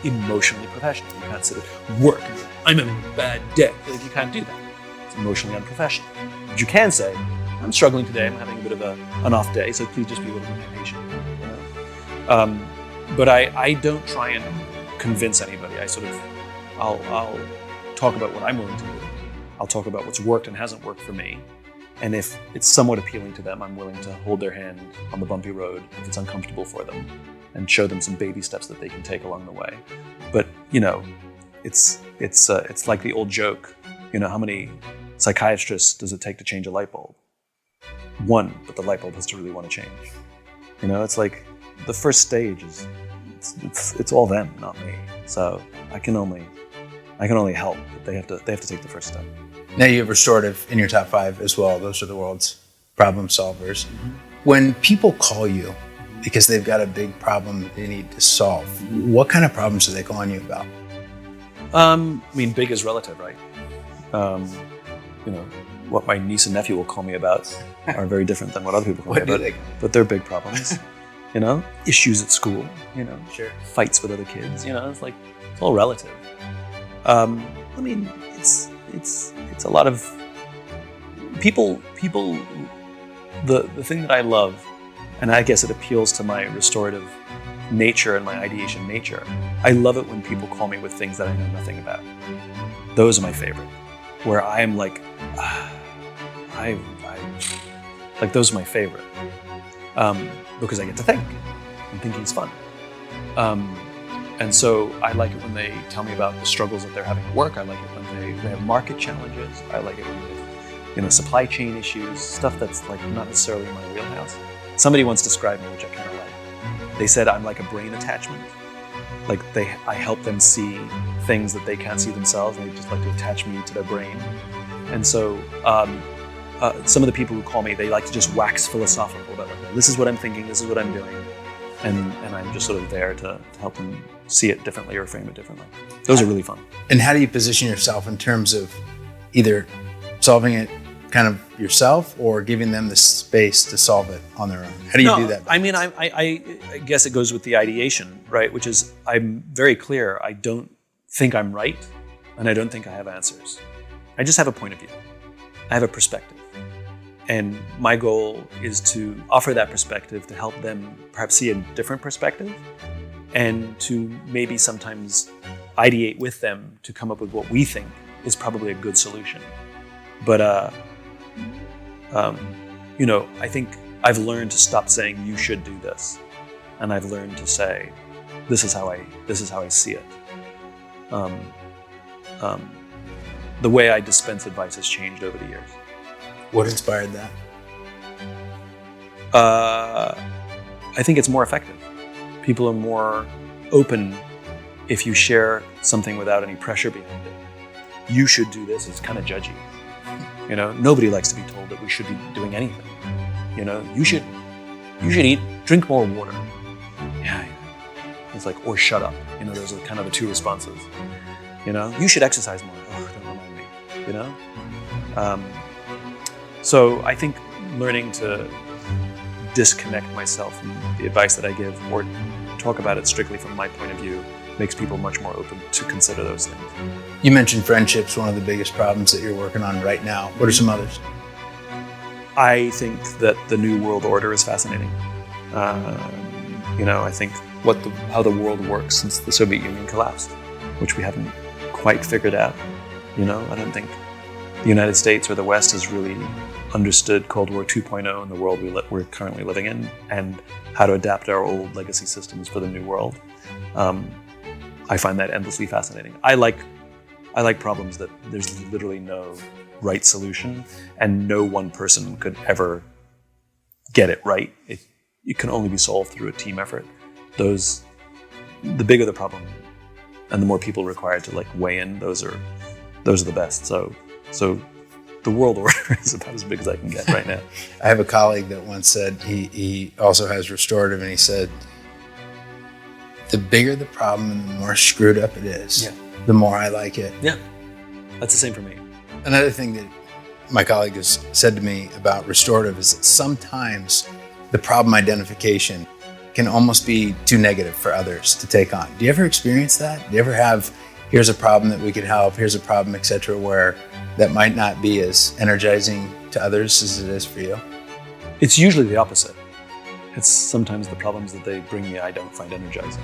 emotionally professional. You can't sit at work and say, I'm having a bad day. You can't do that. It's emotionally unprofessional. But you can say, I'm struggling today. I'm having a bit of an off day, so please just be a little bit patient. But I don't try and convince anybody. I'll talk about what I'm willing to do. I'll talk about what's worked and hasn't worked for me. And if it's somewhat appealing to them, I'm willing to hold their hand on the bumpy road if it's uncomfortable for them, and show them some baby steps that they can take along the way. But it's like the old joke. How many psychiatrists does it take to change a light bulb? One, but the light bulb has to really want to change. It's like the first stage is it's all them, not me. So I can only help, but they have to take the first step. Now, you have restorative in your top 5 as well. Those are the world's problem solvers. Mm-hmm. When people call you because they've got a big problem they need to solve, what kind of problems are they calling you about? Big is relative, right? What my niece and nephew will call me about are very different than what other people call me about. But they're big problems. Issues at school, Sure. Fights with other kids, it's all relative. It's a lot of people, the thing that I love, and I guess it appeals to my restorative nature and my ideation nature. I love it when people call me with things that I know nothing about. Those are my favorite, where I am like, those are my favorite, because I get to think, and thinking's fun. And so I like it when they tell me about the struggles that they're having at work. I like it when they have market challenges. I like it when they have, supply chain issues, stuff that's like not necessarily in my wheelhouse. Somebody once described me, which I kind of like. They said I'm like a brain attachment. I help them see things that they can't see themselves, and they just like to attach me to their brain. And so some of the people who call me, they like to just wax philosophical about this is what I'm thinking, this is what I'm doing. And I'm just sort of there to help them see it differently or frame it differently. Those are really fun. And how do you position yourself in terms of either solving it kind of yourself or giving them the space to solve it on their own? How do you do that? I guess it goes with the ideation, right? Which is, I'm very clear. I don't think I'm right, and I don't think I have answers. I just have a point of view. I have a perspective. And my goal is to offer that perspective to help them perhaps see a different perspective, and to maybe sometimes ideate with them to come up with what we think is probably a good solution. But, I think I've learned to stop saying you should do this. And I've learned to say, this is how I see it. The way I dispense advice has changed over the years. What inspired that? I think it's more effective. People are more open if you share something without any pressure behind it. You should do this. It's kind of judgy. Nobody likes to be told that we should be doing anything. You should drink more water. Yeah. It's like, or shut up. Those are kind of the two responses. You should exercise more. Oh, don't remind me. So I think learning to disconnect myself from the advice that I give, or talk about it strictly from my point of view, makes people much more open to consider those things. You mentioned friendships, one of the biggest problems that you're working on right now. What are some others? I think that the New World Order is fascinating. I think how the world works since the Soviet Union collapsed, which we haven't quite figured out. I don't think the United States or the West has really understood Cold War 2.0 and the world we're currently living in, and how to adapt our old legacy systems for the new world. I find that endlessly fascinating. I like problems that there's literally no right solution, and no one person could ever get it right. It can only be solved through a team effort. The bigger the problem, and the more people required to weigh in, those are the best. So the world order is about as big as I can get right now. I have a colleague that once said, he also has restorative, and he said, the bigger the problem and the more screwed up it is, the more I like it. Yeah, that's the same for me. Another thing that my colleague has said to me about restorative is that sometimes the problem identification can almost be too negative for others to take on. Do you ever experience that? Do you ever have, here's a problem that we could help, here's a problem, etc., where that might not be as energizing to others as it is for you? It's usually the opposite. It's sometimes the problems that they bring me I don't find energizing.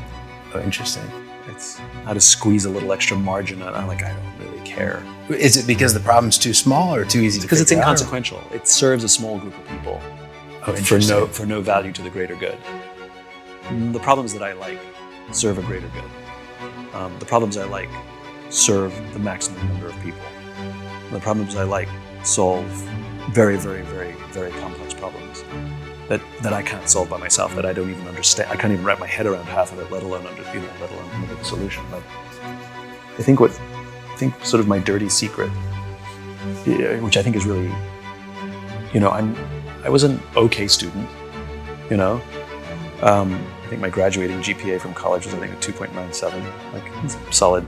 Oh, interesting. It's how to squeeze a little extra margin out. I don't really care. Is it because the problem's too small or too easy to figure out? Because it's inconsequential. It serves a small group of people for no value to the greater good. The problems that I like serve a greater good. The problems I like serve the maximum number of people. The problems I like solve very, very, very, very complex problems that I can't solve by myself, that I don't even understand. I can't even wrap my head around half of it, let alone come up with a solution. But I think sort of my dirty secret, which I think is really, I was an okay student, I think my graduating GPA from college was, a 2.97, solid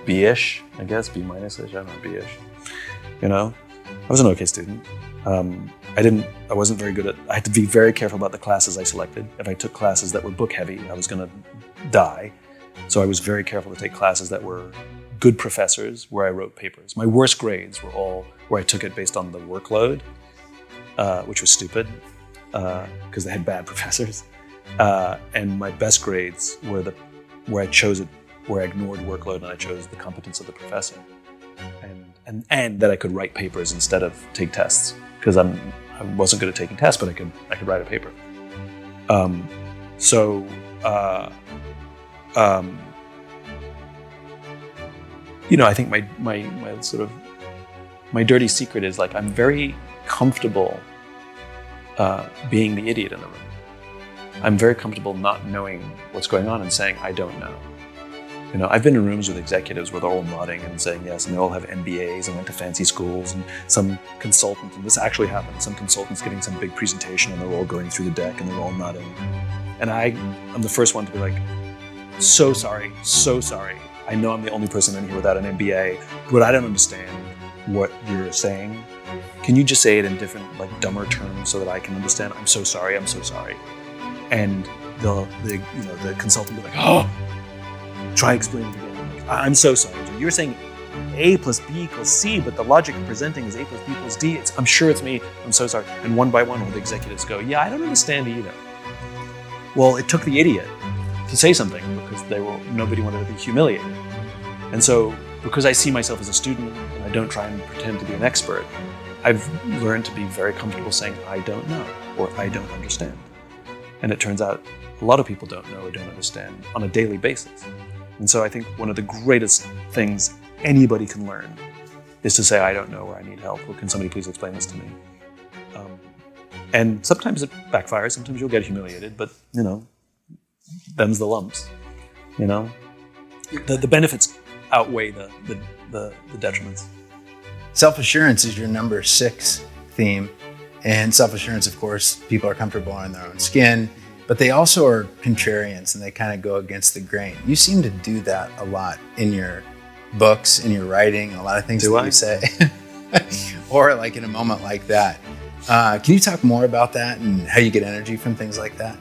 B-ish, I guess, B-ish, I don't know, B-ish. I was an okay student. I wasn't very good I had to be very careful about the classes I selected. If I took classes that were book heavy, I was gonna die. So I was very careful to take classes that were good professors where I wrote papers. My worst grades were all where I took it based on the workload, which was stupid, because they had bad professors. And my best grades were where I ignored workload and I chose the competence of the professor. And that I could write papers instead of take tests, because I wasn't good at taking tests, but I could write a paper. I think my sort of my dirty secret is I'm very comfortable being the idiot in the room. I'm very comfortable not knowing what's going on and saying I don't know. I've been in rooms with executives where they're all nodding and saying yes, and they all have MBAs and went to fancy schools, and some consultant, and this actually happened, some consultant's giving some big presentation and they're all going through the deck and they're all nodding. And I'm the first one to be like, so sorry. I know I'm the only person in here without an MBA, but I don't understand what you're saying. Can you just say it in different, dumber terms so that I can understand? I'm so sorry. And the consultant will be like, oh, try explaining it again. I'm so sorry. You're saying A plus B equals C, but the logic of presenting is A plus B equals D. I'm sure it's me. I'm so sorry. And one by one, all the executives go, yeah, I don't understand either. Well, it took the idiot to say something because nobody wanted to be humiliated. And so, because I see myself as a student and I don't try and pretend to be an expert, I've learned to be very comfortable saying I don't know or I don't understand. And it turns out a lot of people don't know or don't understand on a daily basis. And so I think one of the greatest things anybody can learn is to say, I don't know, or I need help, or can somebody please explain this to me? And sometimes it backfires, sometimes you'll get humiliated, but them's the lumps, The benefits outweigh the detriments. Self-assurance is your number 6 theme. And self-assurance, of course, people are comfortable in their own skin, but they also are contrarians and they kind of go against the grain. You seem to do that a lot in your books, in your writing, and a lot of things you say. Or in a moment like that. Can you talk more about that and how you get energy from things like that?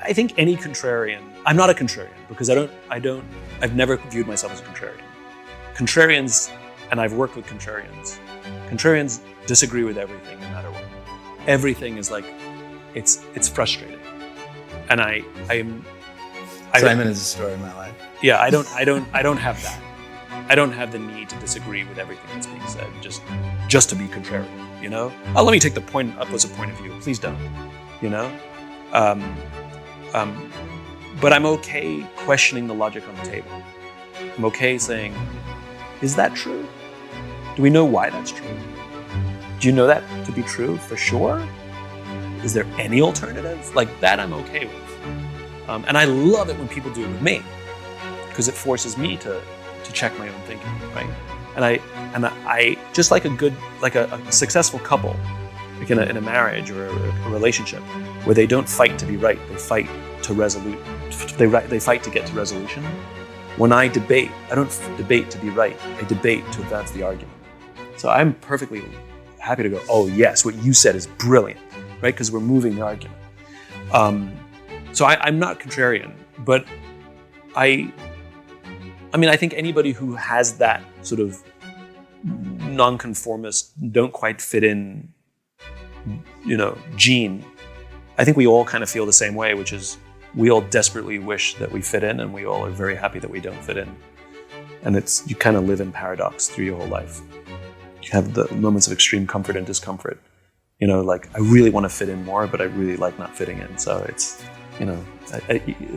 I think any contrarian, I'm not a contrarian because I've never viewed myself as a contrarian. Contrarians, and I've worked with contrarians disagree with everything no matter what. Everything is like, it's frustrating. And Simon is a story of my life. Yeah, I don't have that. I don't have the need to disagree with everything that's being said, just to be contrarian, you know? Oh, let me take the opposite point of view. Please don't, you know? But I'm okay questioning the logic on the table. I'm okay saying, is that true? Do we know why that's true? Do you know that to be true for sure? Is there any alternative? Like that I'm okay with. And I love it when people do it with me because it forces me to check my own thinking, right? And I just like a successful couple, like in a marriage or a relationship, where they don't fight to be right, they fight to they fight to get to resolution. When I debate, I don't debate to be right, I debate to advance the argument. So I'm perfectly happy to go, oh yes, what you said is brilliant, right? Because we're moving the argument. So I'm not contrarian, but I think anybody who has that sort of nonconformist, don't quite fit in, gene, I think we all kind of feel the same way, which is we all desperately wish that we fit in, and we all are very happy that we don't fit in. And you kind of live in paradox through your whole life. You have the moments of extreme comfort and discomfort. Like I really want to fit in more, but I really like not fitting in. So it's,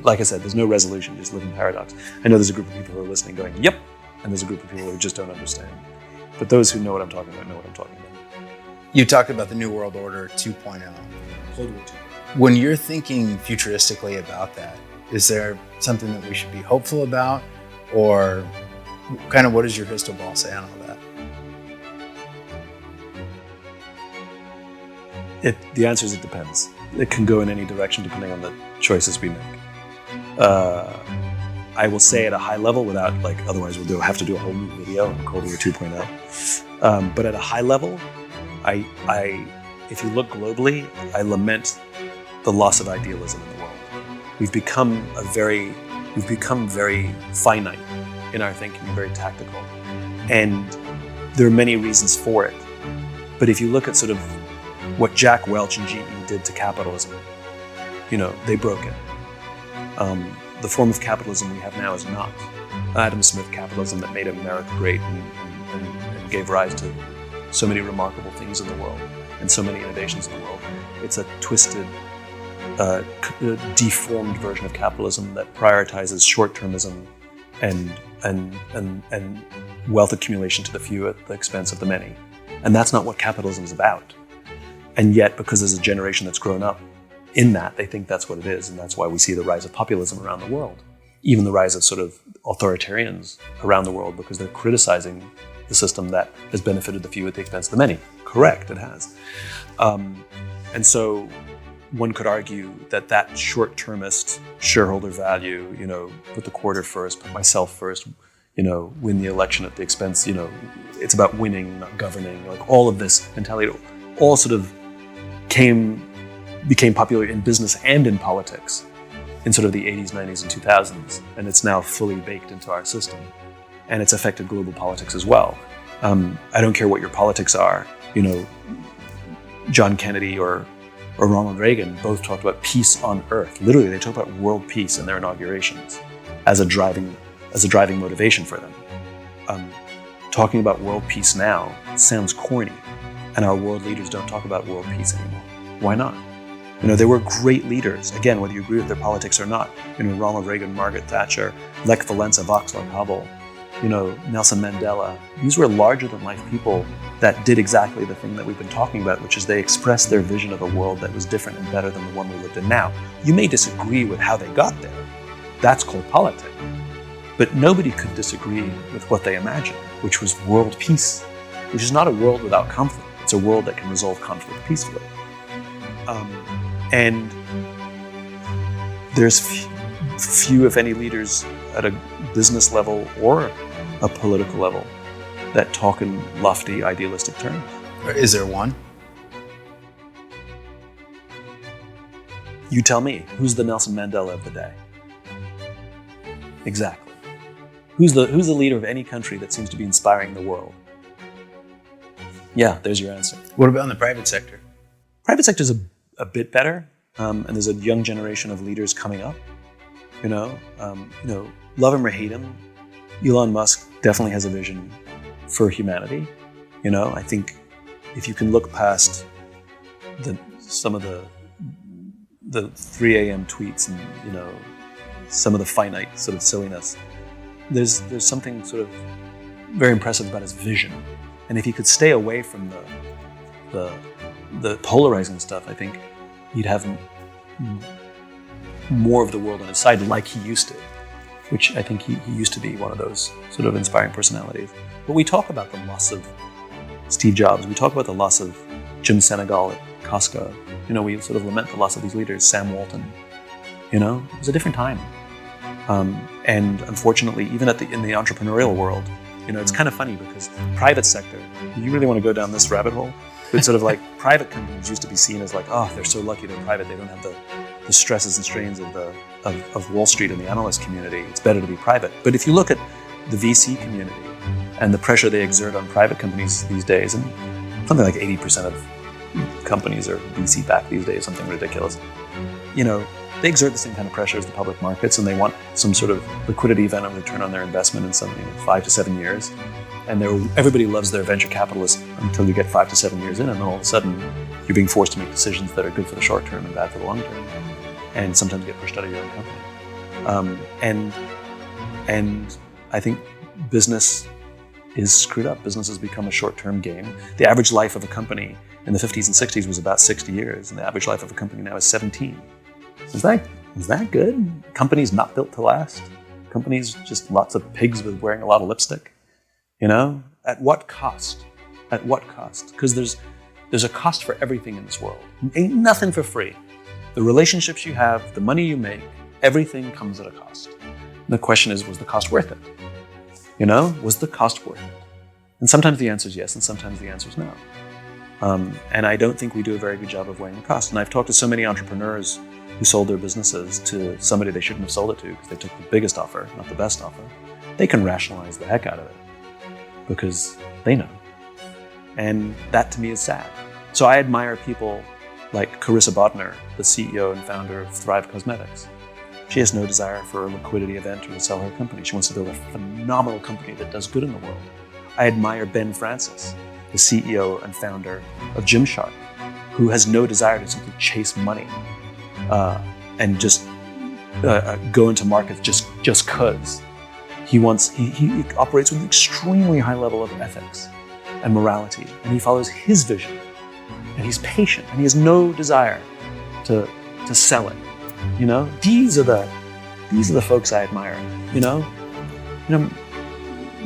like I said, there's no resolution, just live in paradox. I know there's a group of people who are listening going, yep, and there's a group of people who just don't understand. But those who know what I'm talking about know what I'm talking about. You talked about the New World Order 2.0. Cold War 2. When you're thinking futuristically about that, is there something that we should be hopeful about? Or kind of what does your crystal ball say on all that? The answer is it depends. It can go in any direction depending on the choices we make. I will say at a high level without, otherwise we'll have to do a whole new video on Cold War 2.0. But at a high level, if you look globally, I lament the loss of idealism in the world. We've become very finite in our thinking, very tactical. And there are many reasons for it. But if you look at sort of what Jack Welch and GE did to capitalism, they broke it. The form of capitalism we have now is not Adam Smith capitalism that made America great and gave rise to so many remarkable things in the world and so many innovations in the world. It's a twisted, deformed version of capitalism that prioritizes short-termism and wealth accumulation to the few at the expense of the many. And that's not what capitalism is about. And yet, because there's a generation that's grown up in that, they think that's what it is. And that's why we see the rise of populism around the world. Even the rise of sort of authoritarians around the world, because they're criticizing the system that has benefited the few at the expense of the many. Correct, it has. And so one could argue that short-termist shareholder value, put the quarter first, put myself first, win the election at the expense, it's about winning, not governing, like all of this mentality, all sort of became popular in business and in politics in sort of the 80s, 90s, and 2000s. And it's now fully baked into our system. And it's affected global politics as well. I don't care what your politics are, John Kennedy or Ronald Reagan both talked about peace on earth. Literally, they talked about world peace in their inaugurations as a driving motivation for them. Talking about world peace now sounds corny, and our world leaders don't talk about world peace anymore. Why not? There were great leaders, again, whether you agree with their politics or not. Ronald Reagan, Margaret Thatcher, Lech Walesa, Václav Havel, Nelson Mandela. These were larger-than-life people that did exactly the thing that we've been talking about, which is they expressed their vision of a world that was different and better than the one we lived in now. You may disagree with how they got there. That's called politics. But nobody could disagree with what they imagined, which was world peace, which is not a world without conflict. It's a world that can resolve conflict peacefully. And there's few, if any, leaders at a business level or a political level that talk in lofty, idealistic terms. Is there one? You tell me, who's the Nelson Mandela of the day? Exactly. Who's the leader of any country that seems to be inspiring the world? Yeah, there's your answer. What about in the private sector? Private sector is a bit better, and there's a young generation of leaders coming up. Love him or hate him, Elon Musk definitely has a vision for humanity. I think if you can look past some of the 3 a.m. tweets and some of the finite sort of silliness, there's something sort of very impressive about his vision. And if he could stay away from the polarizing stuff, I think he'd have more of the world on his side like he used to, which I think he used to be one of those sort of inspiring personalities. But we talk about the loss of Steve Jobs. We talk about the loss of Jim Senegal at Costco. We sort of lament the loss of these leaders, Sam Walton. It was a different time. And unfortunately, even in the entrepreneurial world, it's kind of funny because private sector, you really want to go down this rabbit hole? It's sort of like private companies used to be seen as like, oh, they're so lucky they're private. They don't have the stresses and strains of Wall Street and the analyst community. It's better to be private. But if you look at the VC community and the pressure they exert on private companies these days, and something like 80% of companies are VC backed these days, something ridiculous. They exert the same kind of pressure as the public markets, and they want some sort of liquidity event of return on their investment in something 5 to 7 years. And everybody loves their venture capitalists until you get 5 to 7 years in, and then all of a sudden you're being forced to make decisions that are good for the short term and bad for the long term, and sometimes get pushed out of your own company. And I think business is screwed up. Business has become a short-term game. The average life of a company in the 50s and 60s was about 60 years, and the average life of a company now is 17. Is that good? Companies not built to last? Companies just lots of pigs with wearing a lot of lipstick? At what cost? At what cost? Because there's a cost for everything in this world. Ain't nothing for free. The relationships you have, the money you make, everything comes at a cost. And the question is, was the cost worth it? Was the cost worth it? And sometimes the answer is yes, and sometimes the answer is no. And I don't think we do a very good job of weighing the cost. And I've talked to so many entrepreneurs who sold their businesses to somebody they shouldn't have sold it to because they took the biggest offer, not the best offer. They can rationalize the heck out of it because they know. And that to me is sad. So I admire people like Carissa Bodner, the CEO and founder of Thrive Cosmetics. She has no desire for a liquidity event or to sell her company. She wants to build a phenomenal company that does good in the world. I admire Ben Francis, the CEO and founder of Gymshark, who has no desire to simply chase money and just go into markets just cause. He operates with an extremely high level of ethics and morality, and he follows his vision, and he's patient, and he has no desire to sell it. These are the folks I admire.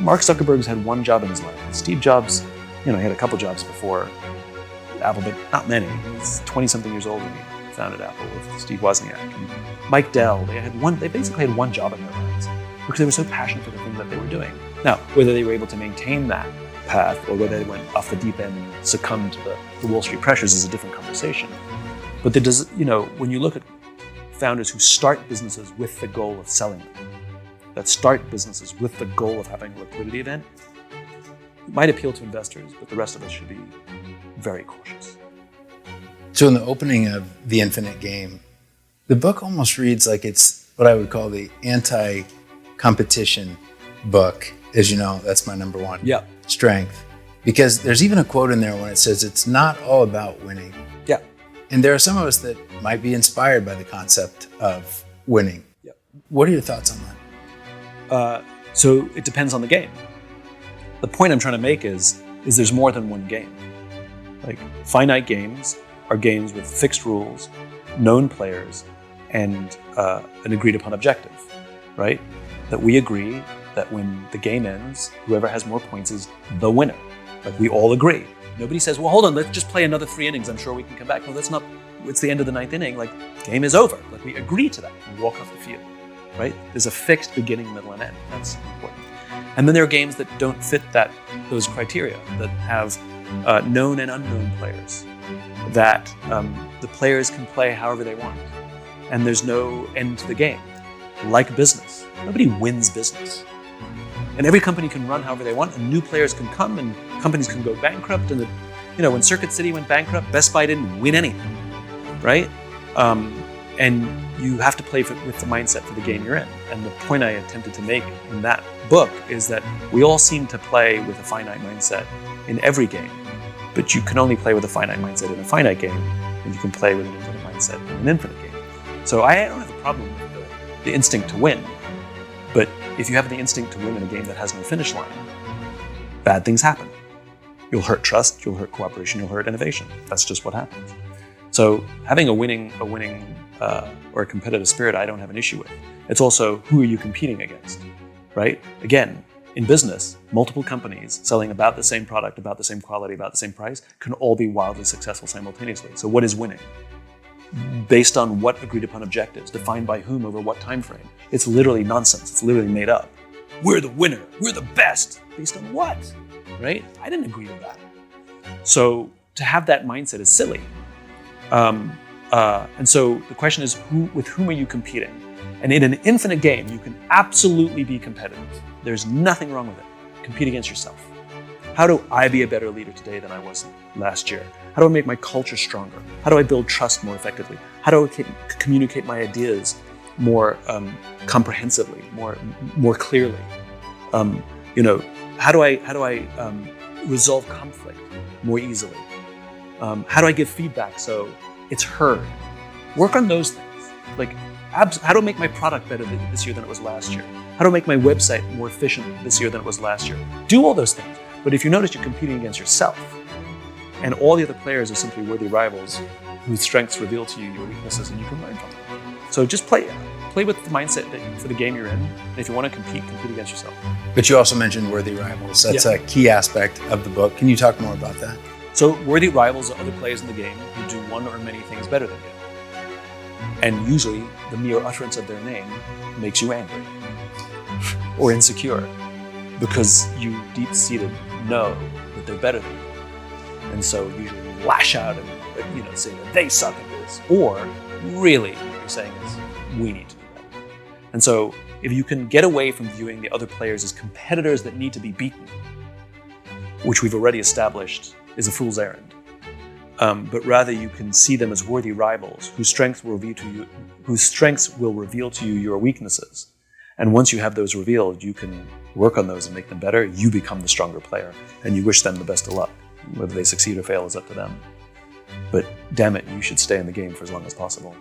Mark Zuckerberg's had one job in his life. Steve Jobs, he had a couple jobs before Apple, but not many. He's 20-something years old when he founded Apple with Steve Wozniak. And Mike Dell, they basically had one job in their lives because they were so passionate for the thing that they were doing. Now, whether they were able to maintain that path or whether they went off the deep end and succumbed to the Wall Street pressures is a different conversation. But when you look at founders who start businesses with the goal of selling them, that start businesses with the goal of having a liquidity event, it might appeal to investors, but the rest of us should be very cautious. So in the opening of The Infinite Game, the book almost reads like it's what I would call the anti-competition book. As you know, that's my number one strength. Because there's even a quote in there when it says it's not all about winning. Yeah. And there are some of us that might be inspired by the concept of winning. Yeah. What are your thoughts on that? So it depends on the game. The point I'm trying to make is there's more than one game. Like finite games are games with fixed rules, known players, and an agreed upon objective, right? That we agree that when the game ends, whoever has more points is the winner. Like we all agree. Nobody says, well, hold on, let's just play another 3 innings. I'm sure we can come back. No, that's not, it's the end of the 9th inning. Like game is over. Like we agree to that and walk off the field, right? There's a fixed beginning, middle, and end. That's important. And then there are games that don't fit those criteria, that have known and unknown players, that the players can play however they want. and there's no end to the game. Like business, nobody wins business. And every company can run however they want, and new players can come, and companies can go bankrupt. And when Circuit City went bankrupt, Best Buy didn't win anything, right? And you have to play with the mindset for the game you're in. And the point I attempted to make in that book is that we all seem to play with a finite mindset in every game, but you can only play with a finite mindset in a finite game, and you can play with an infinite mindset in an infinite game. So I don't have a problem with the instinct to win, but if you have the instinct to win in a game that has no finish line, bad things happen. You'll hurt trust, you'll hurt cooperation, you'll hurt innovation. That's just what happens. So having a winning or a competitive spirit, I don't have an issue with. It's also, who are you competing against, right? Again, in business, multiple companies selling about the same product, about the same quality, about the same price, can all be wildly successful simultaneously. So what is winning? Based on what agreed upon objectives, defined by whom over what time frame? It's literally nonsense. It's literally made up. We're the winner. We're the best. Based on what? Right? I didn't agree to that. So to have that mindset is silly. And so the question is, with whom are you competing? And in an infinite game, you can absolutely be competitive. There's nothing wrong with it. Compete against yourself. How do I be a better leader today than I was last year? How do I make my culture stronger? How do I build trust more effectively? How do I communicate my ideas more comprehensively, more clearly? How do I resolve conflict more easily? How do I give feedback so it's heard? Work on those things. How do I make my product better this year than it was last year? How do I make my website more efficient this year than it was last year? Do all those things. But if you notice you're competing against yourself, and all the other players are simply worthy rivals whose strengths reveal to you your weaknesses, and you can learn from them. So just play with the mindset for the game you're in. And if you want to compete against yourself. But you also mentioned worthy rivals. That's a key aspect of the book. Can you talk more about that? So worthy rivals are other players in the game who do one or many things better than you. And usually the mere utterance of their name makes you angry or insecure, because you deep-seated know that they're better than you. And so usually you lash out and say that they suck at this. Or really what you're saying is, we need to do that. And so if you can get away from viewing the other players as competitors that need to be beaten, which we've already established is a fool's errand, but rather you can see them as worthy rivals whose strengths will reveal to you your weaknesses. And once you have those revealed, you can work on those and make them better. You become the stronger player, and you wish them the best of luck. Whether they succeed or fail is up to them. But damn it, you should stay in the game for as long as possible.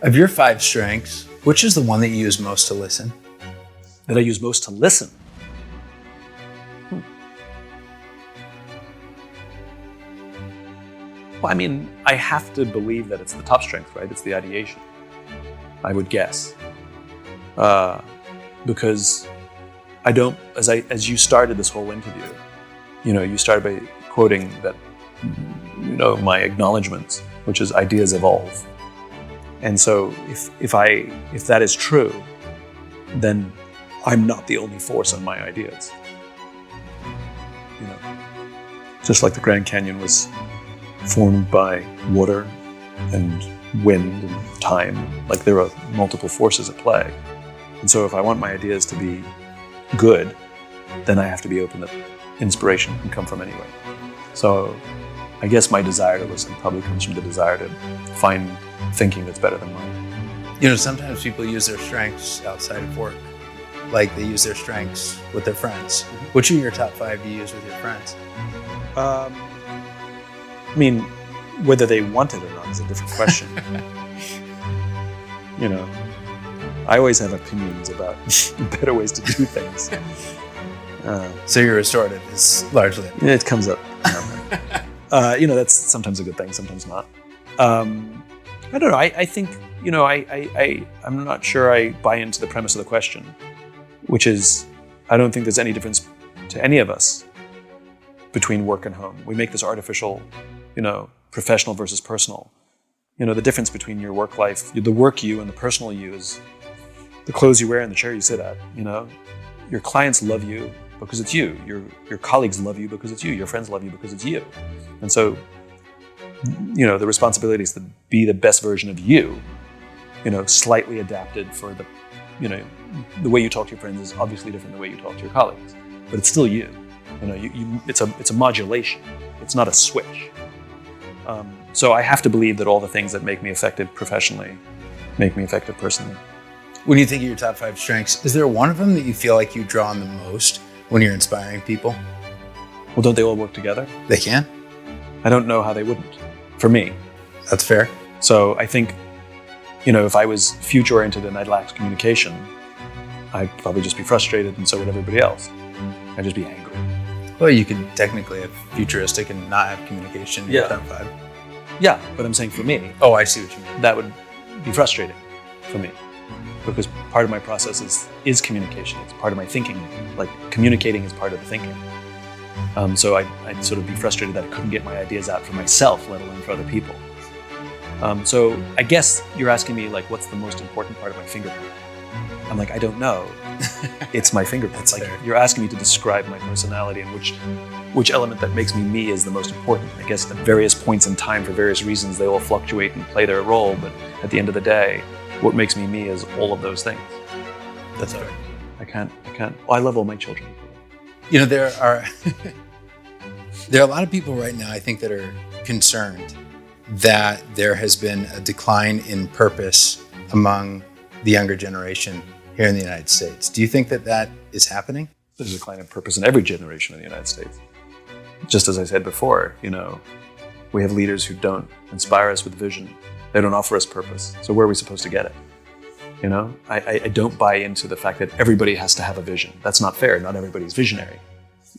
Of your 5 strengths, which is the one that you use most to listen? That I use most to listen? Well, I have to believe that it's the top strength, right? It's the ideation, I would guess. Because I don't, as you started this whole interview, you started by quoting that, my acknowledgements, which is ideas evolve. And so if that is true, then I'm not the only force on my ideas. Just like the Grand Canyon was formed by water and wind and time, like there are multiple forces at play. And so if I want my ideas to be good, then I have to be open that inspiration can come from anywhere. So I guess my desire to listen probably comes from the desire to find thinking that's better than mine. Sometimes people use their strengths outside of work. Like they use their strengths with their friends. Which are your top 5 you use with your friends? Whether they want it or not is a different question. I always have opinions about better ways to do things. So your restorative is largely... It comes up. That's sometimes a good thing, sometimes not. I don't know. I think, I'm not sure I buy into the premise of the question, which is, I don't think there's any difference to any of us between work and home. We make this artificial, professional versus personal. The difference between your work life, the work you and the personal you is the clothes you wear and the chair you sit at. Your clients love you because it's you. Your colleagues love you because it's you. Your friends love you because it's you. And so, the responsibility is to be the best version of you, slightly adapted for the, the way you talk to your friends is obviously different than the way you talk to your colleagues, but it's still you. It's a modulation. It's not a switch. So I have to believe that all the things that make me effective professionally make me effective personally. When you think of your top 5 strengths, is there one of them that you feel like you draw on the most when you're inspiring people? Well, don't they all work together? They can. I don't know how they wouldn't, for me. That's fair. So I think, if I was future-oriented and I lacked communication, I'd probably just be frustrated, and so would everybody else. I'd just be angry. Well, you could technically have futuristic and not have communication in your top 5. Yeah, but I'm saying for me, Oh, I see what you mean. that would be frustrating for me, because part of my process is communication. It's part of my thinking. Like, communicating is part of the thinking. So I'd sort of be frustrated that I couldn't get my ideas out for myself, let alone for other people. So I guess you're asking me, like, what's the most important part of my fingerprint? I'm like, I don't know. It's my fingerprint. Like, fair. you're asking me to describe my personality and which element that makes me is the most important. I guess at various points in time, for various reasons, they all fluctuate and play their role. But at the end of the day, what makes me is all of those things. That's fair. I can't. Well, I love all my children. There are a lot of people right now, I think, that are concerned that there has been a decline in purpose among the younger generation here in the United States. Do you think that is happening? There's a decline of purpose in every generation in the United States. Just as I said before, we have leaders who don't inspire us with vision. They don't offer us purpose. So where are we supposed to get it? I don't buy into the fact that everybody has to have a vision. That's not fair. Not everybody's visionary.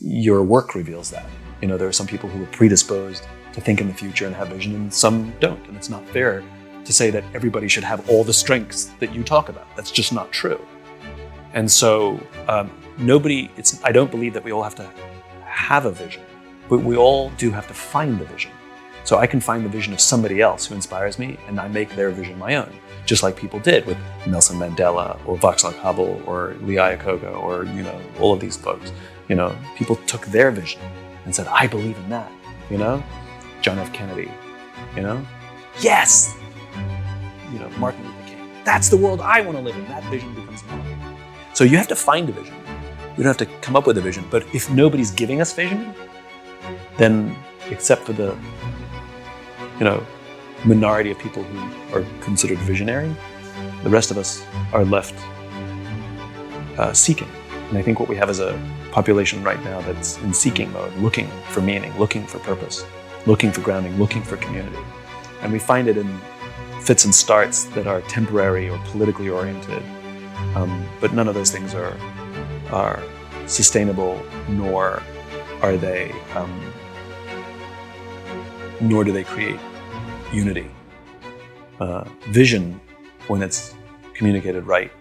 Your work reveals that. There are some people who are predisposed to think in the future and have vision, and some don't. And it's not fair to say that everybody should have all the strengths that you talk about. That's just not true. And so I don't believe that we all have to have a vision, but we all do have to find the vision. So I can find the vision of somebody else who inspires me, and I make their vision my own, just like people did with Nelson Mandela or Václav Havel or Lee Iacocca or, all of these folks. People took their vision and said, I believe in that, John F. Kennedy, yes, Martin Luther King. That's the world I want to live in. That vision becomes mine. So you have to find a vision. You don't have to come up with a vision. But if nobody's giving us vision, then except for the, minority of people who are considered visionary, the rest of us are left seeking. And I think what we have is a population right now that's in seeking mode, looking for meaning, looking for purpose, looking for grounding, looking for community. And we find it in fits and starts that are temporary or politically oriented. But none of those things are sustainable, nor do they create unity. Vision, when it's communicated right,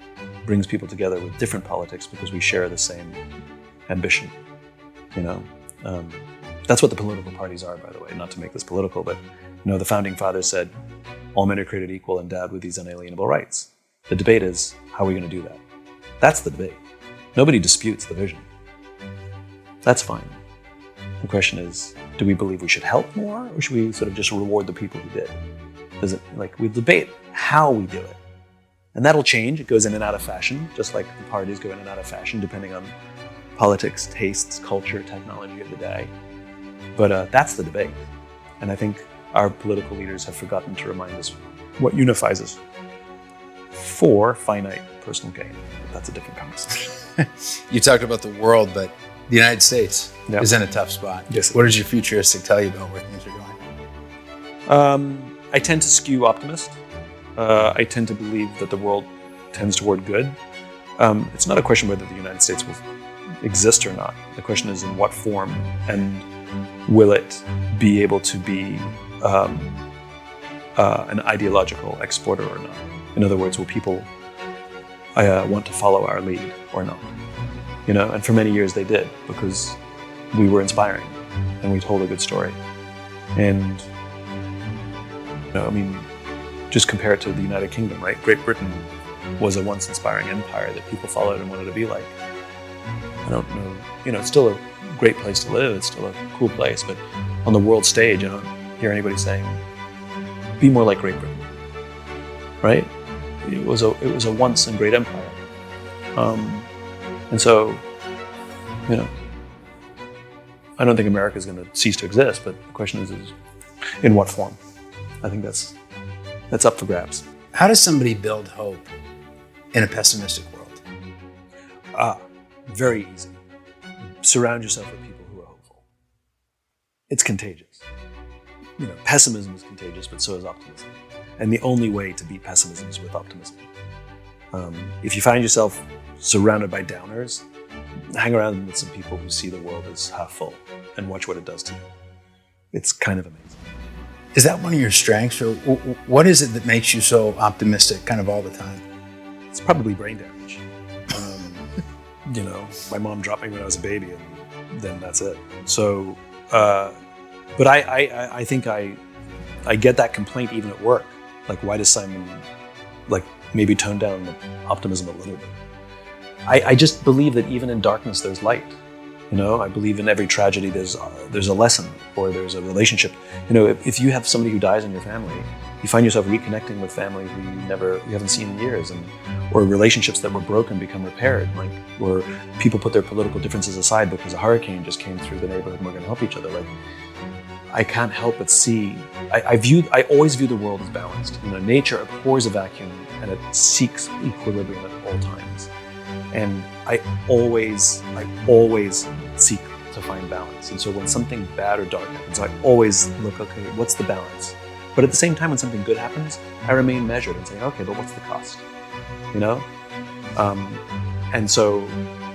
brings people together with different politics because we share the same ambition. That's what the political parties are, by the way, not to make this political, but the founding fathers said, all men are created equal, endowed with these unalienable rights. The debate is, how are we going to do that? That's the debate. Nobody disputes the vision. That's fine. The question is, do we believe we should help more, or should we sort of just reward the people who did? We debate how we do it. And that'll change. It goes in and out of fashion, just like the parties go in and out of fashion, depending on politics, tastes, culture, technology of the day. But that's the debate. And I think our political leaders have forgotten to remind us what unifies us for finite personal gain. But that's a different conversation. You talked about the world, but the United States Yeah. is in a tough spot. Yes. What does your futuristic tell you about where things are going? I tend to skew optimist. I tend to believe that the world tends toward good. It's not a question whether the United States will exist or not. The question is in what form, and will it be able to be an ideological exporter or not? In other words, will people want to follow our lead or not? And for many years they did, because we were inspiring and we told a good story. And just compare it to the United Kingdom, right? Great Britain was a once inspiring empire that people followed and wanted to be like. I don't know, it's still a great place to live. It's still a cool place, but on the world stage, I don't hear anybody saying, be more like Great Britain, right? it was a once and great empire. And so, you know, I don't think America is going to cease to exist, but the question is in what form? I think that's up for grabs. How does somebody build hope in a pessimistic world? Very easy. Surround yourself with people who are hopeful. It's contagious. You know, pessimism is contagious, but so is optimism. And the only way to beat pessimism is with optimism. If you find yourself surrounded by downers, hang around with some people who see the world as half full and watch what it does to you. It's kind of amazing. Is that one of your strengths, or what is it that makes you so optimistic kind of all the time? It's probably brain damage. You know, my mom dropped me when I was a baby, and then that's it. So, but I think I get that complaint even at work. Like, why does Simon, like, maybe tone down the optimism a little bit? I just believe that even in darkness there's light. You know, I believe in every tragedy there's a lesson, or there's a relationship. You know, if you have somebody who dies in your family, you find yourself reconnecting with family who you haven't seen in years, or relationships that were broken become repaired, like, or people put their political differences aside because a hurricane just came through the neighborhood and we're going to help each other. Like, I can't help but see. I always view the world as balanced. You know, nature abhors a vacuum and it seeks equilibrium at all times. And I always seek to find balance. And so when something bad or dark happens, I always look, okay, what's the balance? But at the same time, when something good happens, I remain measured and say, okay, but what's the cost? You know? And so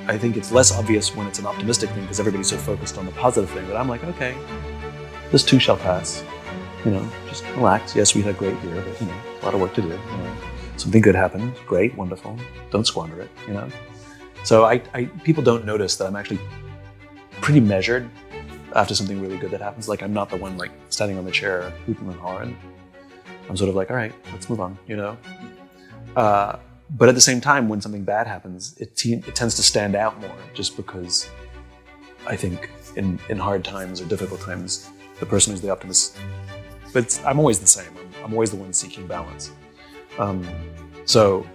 I think it's less obvious when it's an optimistic thing because everybody's so focused on the positive thing. But I'm like, okay, this too shall pass. You know, just relax. Yes, we had a great year, but, you know, a lot of work to do. You know? Something good happened, great, wonderful. Don't squander it, you know? So people don't notice that I'm actually pretty measured after something really good that happens. Like, I'm not the one like standing on the chair hooting and hollering. I'm sort of like, all right, let's move on, you know? But at the same time, when something bad happens, it tends to stand out more, just because I think in hard times or difficult times, the person who's the optimist, but I'm always the same. I'm always the one seeking balance. So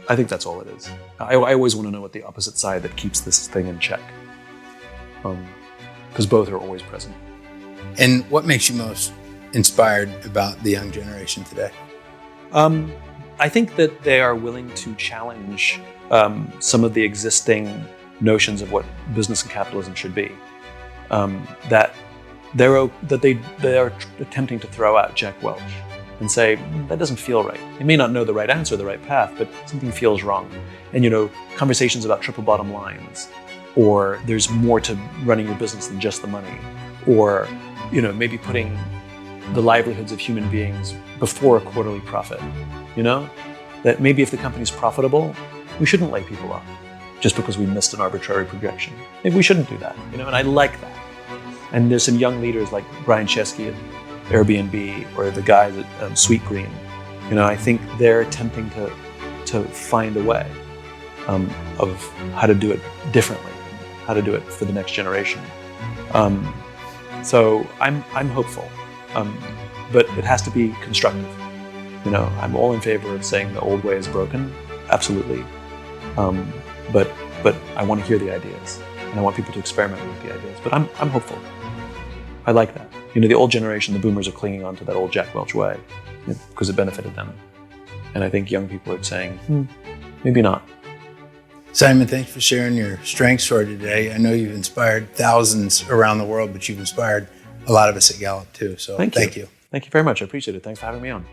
I think that's all it is. I always want to know what the opposite side that keeps this thing in check. Because both are always present. And what makes you most inspired about the young generation today? I think that they are willing to challenge some of the existing notions of what business and capitalism should be. That they are attempting to throw out Jack Welch and say, that doesn't feel right. They may not know the right answer, the right path, but something feels wrong. And, you know, conversations about triple bottom lines, or there's more to running your business than just the money, or, you know, maybe putting the livelihoods of human beings before a quarterly profit. You know, that maybe if the company's profitable, we shouldn't lay people off just because we missed an arbitrary projection. Maybe we shouldn't do that, you know, and I like that. And there's some young leaders like Brian Chesky at Airbnb, or the guys at Sweet Green. You know, I think they're attempting to find a way of how to do it differently, how to do it for the next generation. So I'm hopeful, but it has to be constructive. You know, I'm all in favor of saying the old way is broken, absolutely. But I want to hear the ideas, and I want people to experiment with the ideas. But I'm hopeful. I like that. You know, the old generation, the boomers, are clinging on to that old Jack Welch way because it benefited them. And I think young people are saying, maybe not. Simon, thanks for sharing your strength story today. I know you've inspired thousands around the world, but you've inspired a lot of us at Gallup too. So thank you. Thank you very much. I appreciate it. Thanks for having me on.